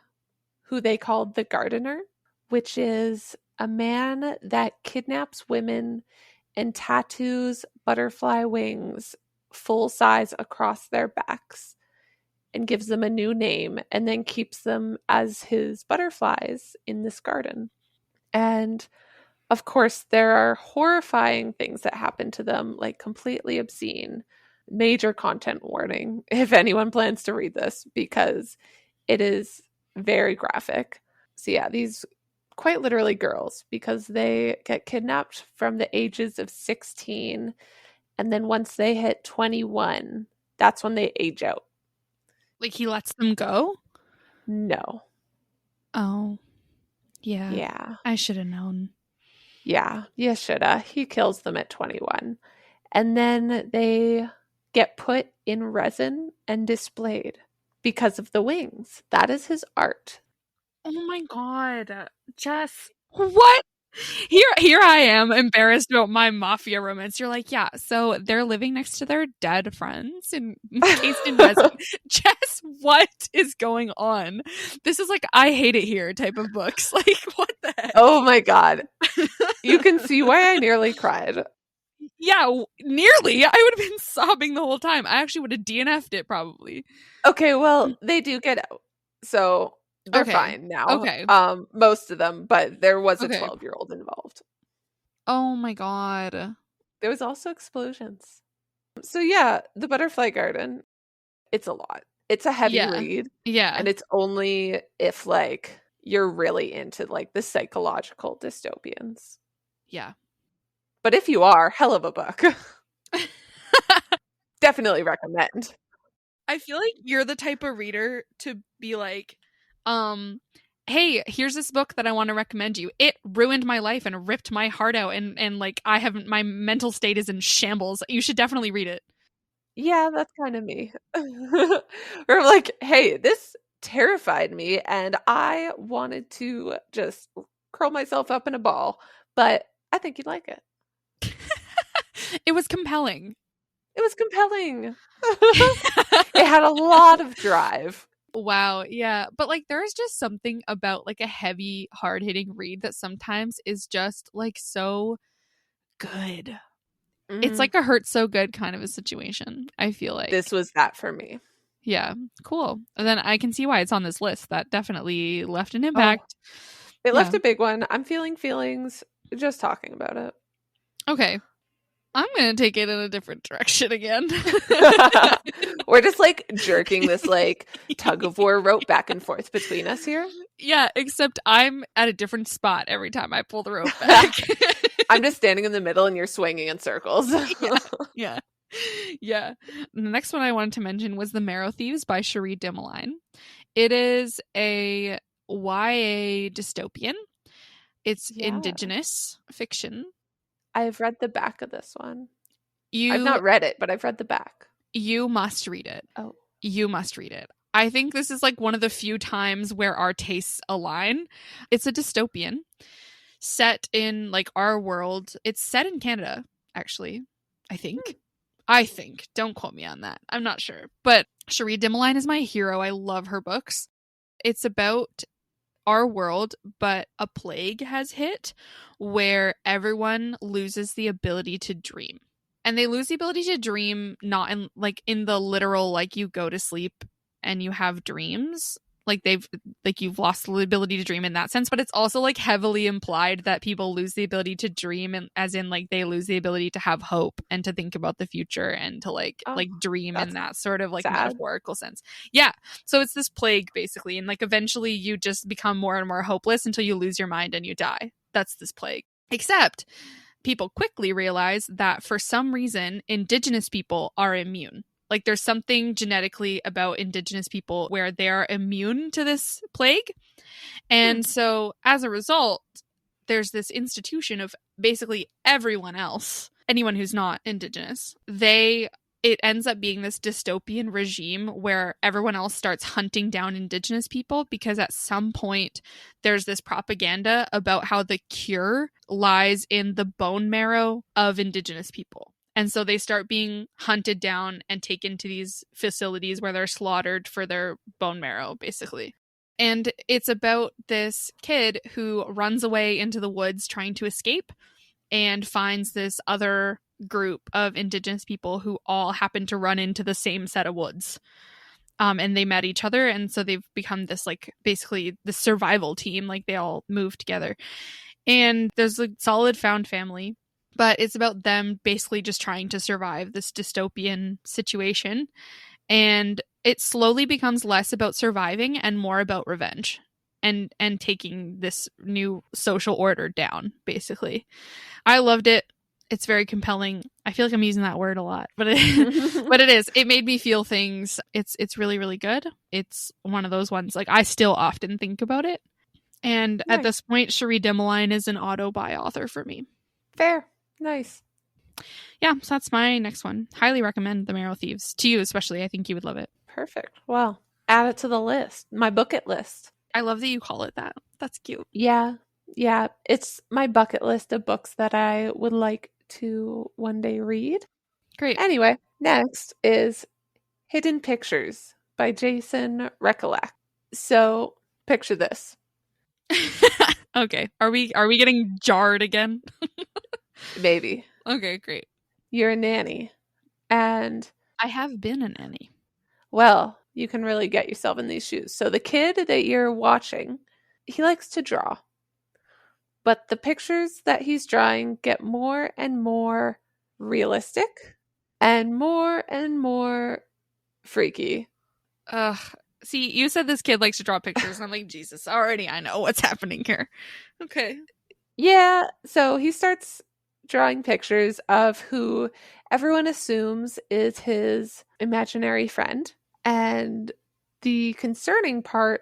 [SPEAKER 2] who they called the Gardener, which is a man that kidnaps women and tattoos butterfly wings full size across their backs and gives them a new name and then keeps them as his butterflies in this garden. And of course, there are horrifying things that happen to them, like completely obscene. Major content warning if anyone plans to read this, because it is very graphic. So, yeah, these quite literally girls, because they get kidnapped from the ages of 16. And then once they hit 21, that's when they age out.
[SPEAKER 1] Like he lets them go?
[SPEAKER 2] No.
[SPEAKER 1] Oh, yeah.
[SPEAKER 2] Yeah.
[SPEAKER 1] I should have known.
[SPEAKER 2] Yeah. You shoulda. He kills them at 21. And then they get put in resin and displayed because of the wings. That is his art.
[SPEAKER 1] Oh my god. Jess. What? Here I am embarrassed about my mafia romance. You're like, yeah, so they're living next to their dead friends and encased in resin. Jess, what is going on? This is like I hate it here type of books. Like, what the heck?
[SPEAKER 2] Oh my god. You can see why I nearly cried.
[SPEAKER 1] Yeah, nearly. I would have been sobbing the whole time. I actually would have DNF'd it probably.
[SPEAKER 2] Okay, well, they do get out. So they're
[SPEAKER 1] Okay.
[SPEAKER 2] fine now.
[SPEAKER 1] Okay.
[SPEAKER 2] Most of them, but there was a
[SPEAKER 1] Okay.
[SPEAKER 2] 12-year-old involved.
[SPEAKER 1] Oh my god.
[SPEAKER 2] There was also explosions. So yeah, The Butterfly Garden, it's a lot. It's a heavy
[SPEAKER 1] Yeah.
[SPEAKER 2] read.
[SPEAKER 1] Yeah.
[SPEAKER 2] And it's only if like you're really into like the psychological dystopians.
[SPEAKER 1] Yeah.
[SPEAKER 2] But if you are, hell of a book. Definitely recommend.
[SPEAKER 1] I feel like you're the type of reader to be like, hey, here's this book that I want to recommend you. It ruined my life and ripped my heart out and like I haven't my mental state is in shambles. You should definitely read it.
[SPEAKER 2] Yeah, that's kind of me. Or like, hey, this terrified me and I wanted to just curl myself up in a ball, but I think you'd like it.
[SPEAKER 1] It was compelling.
[SPEAKER 2] It was compelling. It had a lot of drive.
[SPEAKER 1] Wow, yeah. But like there's just something about like a heavy, hard-hitting read that sometimes is just like so good. It's like a hurt so good kind of a situation, I feel like.
[SPEAKER 2] This was that for me.
[SPEAKER 1] Yeah, cool. And then I can see why it's on this list. That definitely left an impact.
[SPEAKER 2] It left a big one. I'm feeling feelings just talking about it.
[SPEAKER 1] Okay. I'm going to take it in a different direction again.
[SPEAKER 2] We're just like jerking this like tug of war rope back and forth between us here.
[SPEAKER 1] Yeah, except I'm at a different spot every time I pull the rope back.
[SPEAKER 2] I'm just standing in the middle and you're swinging in circles.
[SPEAKER 1] Yeah. The next one I wanted to mention was The Marrow Thieves by Cherie Dimaline. It is a YA dystopian. It's Indigenous fiction.
[SPEAKER 2] I've read the back of this one.
[SPEAKER 1] I've
[SPEAKER 2] not read it, but I've read the back.
[SPEAKER 1] You must read it.
[SPEAKER 2] Oh.
[SPEAKER 1] You must read it. I think this is like one of the few times where our tastes align. It's a dystopian set in like our world. It's set in Canada, actually. I think. Don't quote me on that. I'm not sure. But Cherie Dimaline is my hero. I love her books. It's about our world, but a plague has hit where everyone loses the ability to dream. And they lose the ability to dream not in the literal like you go to sleep and you have dreams. Like you've lost the ability to dream in that sense, but it's also like heavily implied that people lose the ability to dream, and as in like they lose the ability to have hope and to think about the future and to like dream in that sort of like sad metaphorical sense. Yeah. So it's this plague basically, and like eventually you just become more and more hopeless until you lose your mind and you die. That's this plague. Except people quickly realize that for some reason Indigenous people are immune. Like there's something genetically about Indigenous people where they are immune to this plague. And so as a result, there's this institution of basically everyone else, anyone who's not Indigenous. They it ends up being this dystopian regime where everyone else starts hunting down Indigenous people because at some point there's this propaganda about how the cure lies in the bone marrow of Indigenous people. And so they start being hunted down and taken to these facilities where they're slaughtered for their bone marrow, basically. And it's about this kid who runs away into the woods trying to escape and finds this other group of Indigenous people who all happen to run into the same set of woods. And they met each other, and so they've become this, like, basically the survival team. Like, they all move together. And there's a solid found family, but it's about them basically just trying to survive this dystopian situation. And it slowly becomes less about surviving and more about revenge and taking this new social order down, basically. I loved it. It's very compelling. I feel like I'm using that word a lot, but it is. It made me feel things. It's really, really good. It's one of those ones, like, I still often think about it. And
[SPEAKER 2] Nice.
[SPEAKER 1] At this point, Cherie Dimaline is an auto-buy author for me.
[SPEAKER 2] Fair. Nice.
[SPEAKER 1] Yeah, so that's my next one. Highly recommend The Marrow Thieves. To you especially. I think you would love it.
[SPEAKER 2] Perfect. Well, add it to the list. My bucket list.
[SPEAKER 1] I love that you call it that. That's cute.
[SPEAKER 2] Yeah. Yeah. It's my bucket list of books that I would like to one day read.
[SPEAKER 1] Great.
[SPEAKER 2] Anyway, next is Hidden Pictures by Jason Recollect. So picture this.
[SPEAKER 1] Okay. Are we getting jarred again?
[SPEAKER 2] Maybe.
[SPEAKER 1] Okay, great.
[SPEAKER 2] You're a nanny. And
[SPEAKER 1] I have been a nanny.
[SPEAKER 2] well, you can really get yourself in these shoes. So the kid that you're watching, he likes to draw. But the pictures that he's drawing get more and more realistic and more freaky.
[SPEAKER 1] Ugh. See, you said this kid likes to draw pictures, and I'm like, Jesus, already I know what's happening here. Okay.
[SPEAKER 2] Yeah, so he starts drawing pictures of who everyone assumes is his imaginary friend. And the concerning part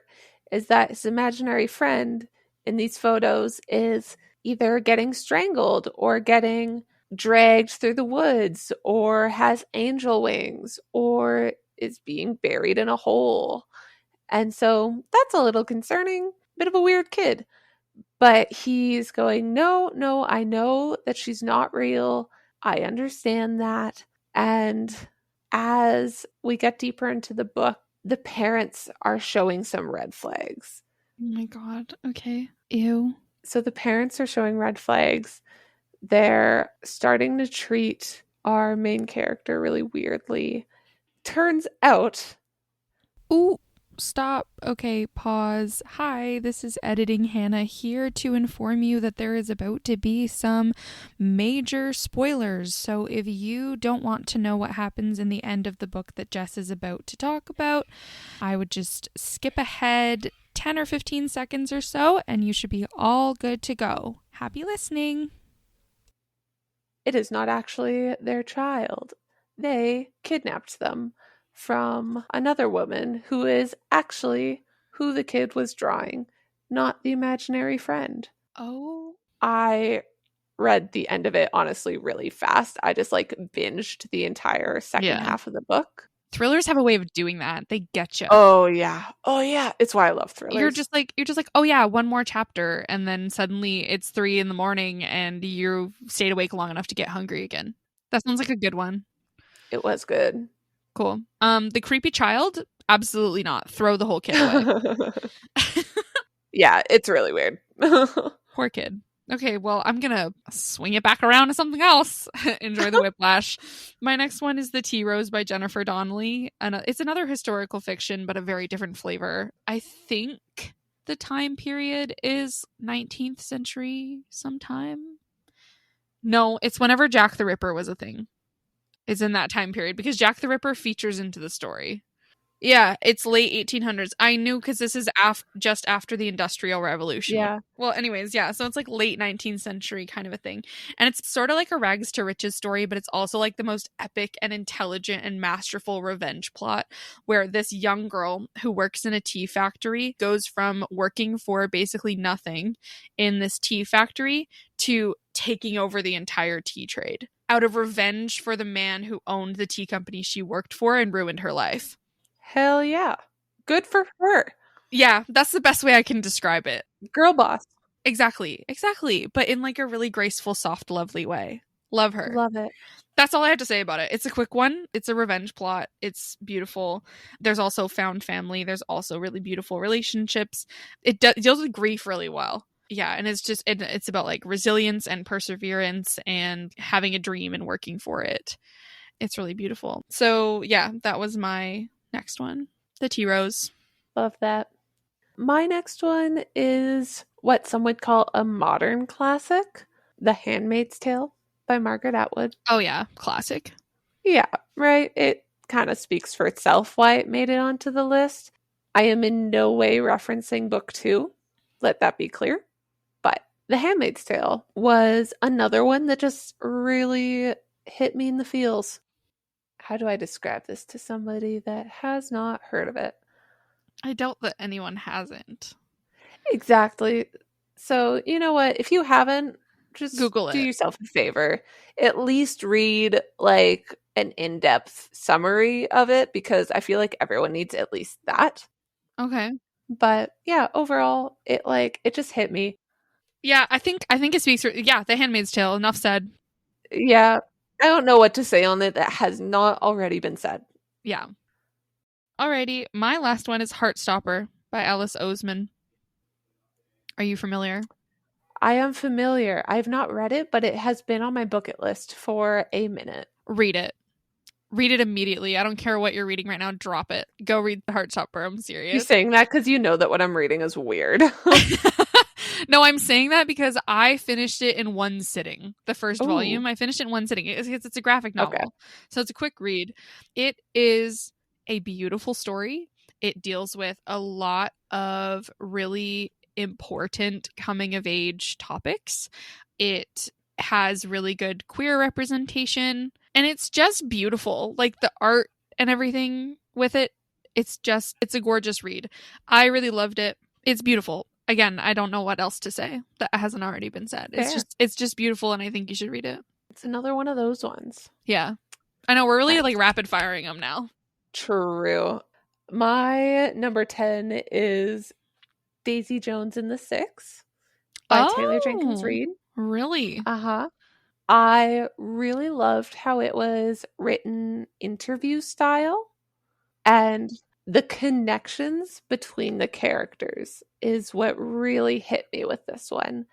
[SPEAKER 2] is that his imaginary friend in these photos is either getting strangled or getting dragged through the woods or has angel wings or is being buried in a hole. And so that's a little concerning. Bit of a weird kid. But he's going, no, I know that she's not real. I understand that. And as we get deeper into the book, the parents are showing some red flags.
[SPEAKER 1] Oh my God. Okay. Ew.
[SPEAKER 2] So the parents are showing red flags. They're starting to treat our main character really weirdly. Turns out...
[SPEAKER 1] Ooh. Stop. Okay, pause. Hi, this is Editing Hannah here to inform you that there is about to be some major spoilers. So if you don't want to know what happens in the end of the book that Jess is about to talk about, I would just skip ahead 10 or 15 seconds or so, and you should be all good to go. Happy listening.
[SPEAKER 2] It is not actually their child. They kidnapped them from another woman who is actually who the kid was drawing, not the imaginary friend.
[SPEAKER 1] Oh.
[SPEAKER 2] I read the end of it, honestly, really fast. I just binged the entire second half of the book.
[SPEAKER 1] Thrillers have a way of doing that. They get you.
[SPEAKER 2] Oh yeah. It's why I love thrillers.
[SPEAKER 1] You're just like, oh yeah, one more chapter, and then suddenly it's 3 a.m. and you stayed awake long enough to get hungry again. That sounds like a good one.
[SPEAKER 2] It was good.
[SPEAKER 1] Cool. The creepy child? Absolutely not. Throw the whole kid away.
[SPEAKER 2] Yeah, it's really weird.
[SPEAKER 1] Poor kid. Okay, well, I'm gonna swing it back around to something else. Enjoy the whiplash. My next one is The Tea Rose by Jennifer Donnelly. And it's another historical fiction, but a very different flavor. I think the time period is 19th century sometime. No, it's whenever Jack the Ripper was a thing. It's in that time period because Jack the Ripper features into the story. Yeah, it's late 1800s. I knew because this is just after the Industrial Revolution.
[SPEAKER 2] Yeah.
[SPEAKER 1] Well, anyways, yeah. So it's like late 19th century kind of a thing. And it's sort of like a rags to riches story, but it's also like the most epic and intelligent and masterful revenge plot where this young girl who works in a tea factory goes from working for basically nothing in this tea factory to taking over the entire tea trade. out of revenge for the man who owned the tea company she worked for and ruined her life.
[SPEAKER 2] Hell yeah. Good for her.
[SPEAKER 1] Yeah, that's the best way I can describe it.
[SPEAKER 2] Girl boss.
[SPEAKER 1] Exactly. But in like a really graceful, soft, lovely way. Love her.
[SPEAKER 2] Love it.
[SPEAKER 1] That's all I have to say about it. It's a quick one. It's a revenge plot. It's beautiful. There's also found family. There's also really beautiful relationships. It deals with grief really well. Yeah, and it's about like resilience and perseverance and having a dream and working for it. It's really beautiful. So yeah, that was my next one. The Tea Rose.
[SPEAKER 2] Love that. My next one is what some would call a modern classic, The Handmaid's Tale by Margaret Atwood.
[SPEAKER 1] Oh yeah, classic.
[SPEAKER 2] Yeah, right. It kind of speaks for itself why it made it onto the list. I am in no way referencing book 2. Let that be clear. But The Handmaid's Tale was another one that just really hit me in the feels. How do I describe this to somebody that has not heard of it?
[SPEAKER 1] I doubt that anyone hasn't.
[SPEAKER 2] Exactly. So, you know what? If you haven't, just
[SPEAKER 1] Google it.
[SPEAKER 2] Do yourself a favor. At least read like an in-depth summary of it, because I feel like everyone needs at least that.
[SPEAKER 1] Okay.
[SPEAKER 2] But yeah, overall, it just hit me.
[SPEAKER 1] Yeah, I think it speaks for The Handmaid's Tale. Enough said.
[SPEAKER 2] Yeah. I don't know what to say on it that has not already been said.
[SPEAKER 1] Yeah. Alrighty, my last one is Heartstopper by Alice Oseman. Are you familiar?
[SPEAKER 2] I am familiar. I've not read it, but it has been on my bucket list for a minute.
[SPEAKER 1] Read it. Read it immediately. I don't care what you're reading right now. Drop it. Go read Heartstopper. I'm serious.
[SPEAKER 2] You're saying that because you know that what I'm reading is weird.
[SPEAKER 1] No, I'm saying that because I finished it in one sitting. The first volume, I finished it in one sitting. It's a graphic novel. Okay. So it's a quick read. It is a beautiful story. It deals with a lot of really important coming of age topics. It has really good queer representation, and it's just beautiful. Like the art and everything with it, it's a gorgeous read. I really loved it. It's beautiful. Again, I don't know what else to say that hasn't already been said.
[SPEAKER 2] Fair.
[SPEAKER 1] It's just beautiful, and I think you should read it.
[SPEAKER 2] It's another one of those ones.
[SPEAKER 1] Yeah. I know, we're really like rapid firing them now.
[SPEAKER 2] True. My number 10 is Daisy Jones and the Six by Taylor Jenkins Reid.
[SPEAKER 1] Really?
[SPEAKER 2] Uh-huh. I really loved how it was written interview style, and the connections between the characters is what really hit me with this one,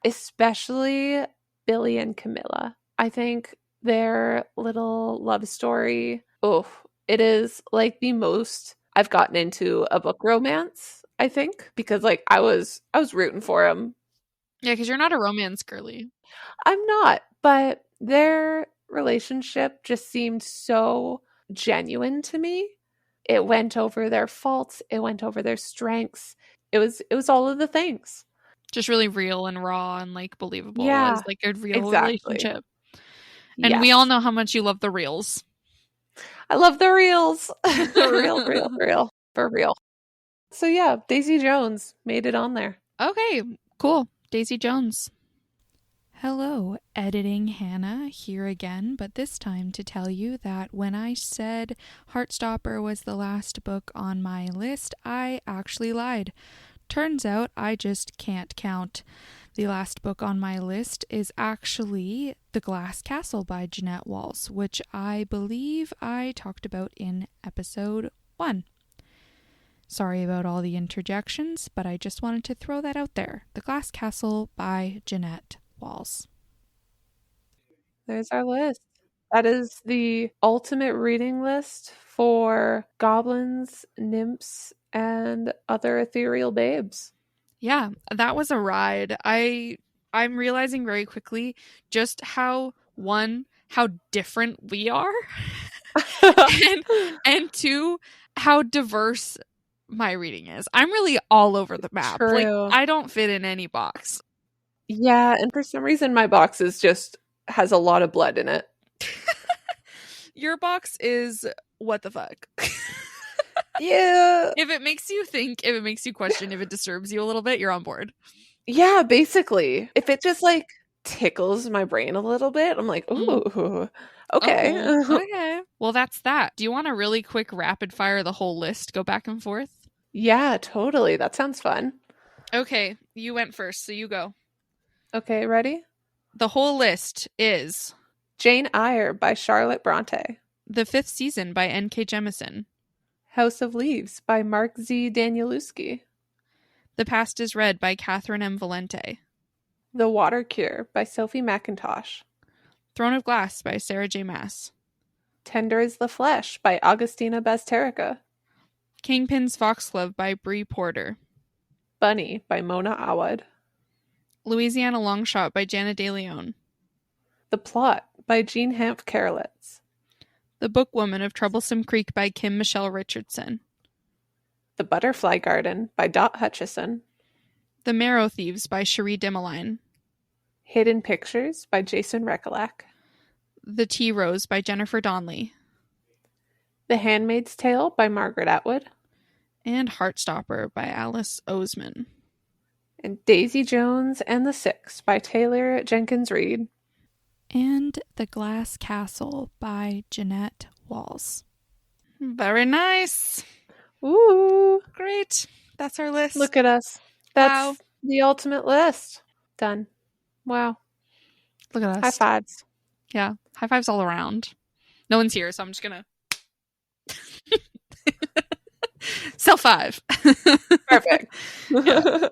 [SPEAKER 2] especially Billy and Camilla. I think their little love story, it is like the most I've gotten into a book romance, I think, because like I was rooting for him.
[SPEAKER 1] Yeah, because you're not a romance girly.
[SPEAKER 2] I'm not, but their relationship just seemed so genuine to me. It went over their faults, it went over their strengths. It was all of the things.
[SPEAKER 1] Just really real and raw and like believable.
[SPEAKER 2] Yeah,
[SPEAKER 1] as like a real relationship. And
[SPEAKER 2] yes.
[SPEAKER 1] We all know how much you love the reels.
[SPEAKER 2] I love the reels. real. For real. So yeah, Daisy Jones made it on there.
[SPEAKER 1] Okay, cool. Daisy Jones. Hello, editing Hannah here again, but this time to tell you that when I said Heartstopper was the last book on my list, I actually lied. Turns out I just can't count. The last book on my list is actually The Glass Castle by Jeanette Walls, which I believe I talked about in episode 1. Sorry about all the interjections, but I just wanted to throw that out there. The Glass Castle by Jeanette Walls.
[SPEAKER 2] There's our list. That is the ultimate reading list for Goblins, Nymphs, and other ethereal babes.
[SPEAKER 1] Yeah, that was a ride. I'm realizing very quickly just how different we are, and two, how diverse my reading is. I'm really all over the map.
[SPEAKER 2] True.
[SPEAKER 1] Like I don't fit in any box.
[SPEAKER 2] Yeah, and for some reason my box is just has a lot of blood in it.
[SPEAKER 1] Your box is what the fuck?
[SPEAKER 2] Yeah.
[SPEAKER 1] If it makes you think, if it makes you question, if it disturbs you a little bit, you're on board.
[SPEAKER 2] Yeah, basically. If it just like tickles my brain a little bit. I'm like,
[SPEAKER 1] Mm.
[SPEAKER 2] ooh, okay.
[SPEAKER 1] Oh, okay. Well, that's that. Do you want to really quick rapid fire the whole list, go back and forth?
[SPEAKER 2] Yeah, totally. That sounds fun.
[SPEAKER 1] Okay, you went first, so you go.
[SPEAKER 2] Okay, ready?
[SPEAKER 1] The whole list is
[SPEAKER 2] Jane Eyre by Charlotte Bronte.
[SPEAKER 1] The Fifth Season by N.K. Jemisin.
[SPEAKER 2] House of Leaves by Mark Z. Danielewski.
[SPEAKER 1] The Past is Red by Catherine M. Valente.
[SPEAKER 2] The Water Cure by Sophie McIntosh.
[SPEAKER 1] Throne of Glass by Sarah J. Maas.
[SPEAKER 2] Tender is the Flesh by Augustina Basterica.
[SPEAKER 1] Kingpin's Foxglove by Bree Porter.
[SPEAKER 2] Bunny by Mona Awad.
[SPEAKER 1] Louisiana Longshot by Jana De Leon.
[SPEAKER 2] The Plot by Jean Hanff Karelitz.
[SPEAKER 1] The Bookwoman of Troublesome Creek by Kim Michelle Richardson.
[SPEAKER 2] The Butterfly Garden by Dot Hutchison.
[SPEAKER 1] The Marrow Thieves by Cherie Dimaline.
[SPEAKER 2] Hidden Pictures by Jason Recolak.
[SPEAKER 1] The Tea Rose by Jennifer Donnelly.
[SPEAKER 2] The Handmaid's Tale by Margaret Atwood.
[SPEAKER 1] And Heartstopper by Alice Oseman.
[SPEAKER 2] And Daisy Jones and the Six by Taylor Jenkins Reid.
[SPEAKER 1] And The Glass Castle by Jeanette Walls. Very nice.
[SPEAKER 2] Ooh.
[SPEAKER 1] Great. That's our list.
[SPEAKER 2] Look at us. That's
[SPEAKER 1] Wow.
[SPEAKER 2] the ultimate list. Done. Wow.
[SPEAKER 1] Look at us.
[SPEAKER 2] High fives.
[SPEAKER 1] Yeah. High fives all around. No one's here, so I'm just going to self five.
[SPEAKER 2] Perfect.
[SPEAKER 1] Yeah.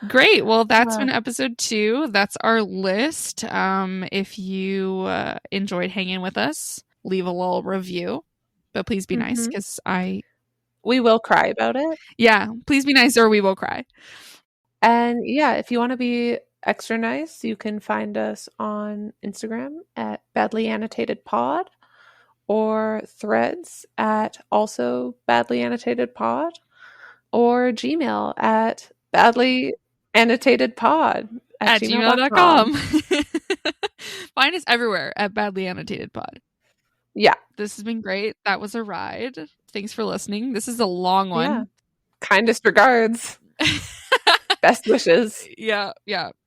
[SPEAKER 1] Great. Well, that's
[SPEAKER 2] Wow.
[SPEAKER 1] been episode 2. That's our list. If you enjoyed hanging with us, leave a little review, but please be nice, because
[SPEAKER 2] we will cry about it.
[SPEAKER 1] Yeah, please be nice or we will cry.
[SPEAKER 2] And yeah, if you want to be extra nice, you can find us on Instagram at Badly Annotated Pod, or Threads at also Badly Annotated Pod, or Gmail at Badly Annotated Pod
[SPEAKER 1] at gmail.com. Find us everywhere at Badly Annotated Pod.
[SPEAKER 2] Yeah.
[SPEAKER 1] This has been great. That was a ride. Thanks for listening. This is a long one.
[SPEAKER 2] Yeah. Kindest regards. Best wishes.
[SPEAKER 1] Yeah.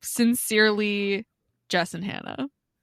[SPEAKER 1] Sincerely, Jess and Hannah.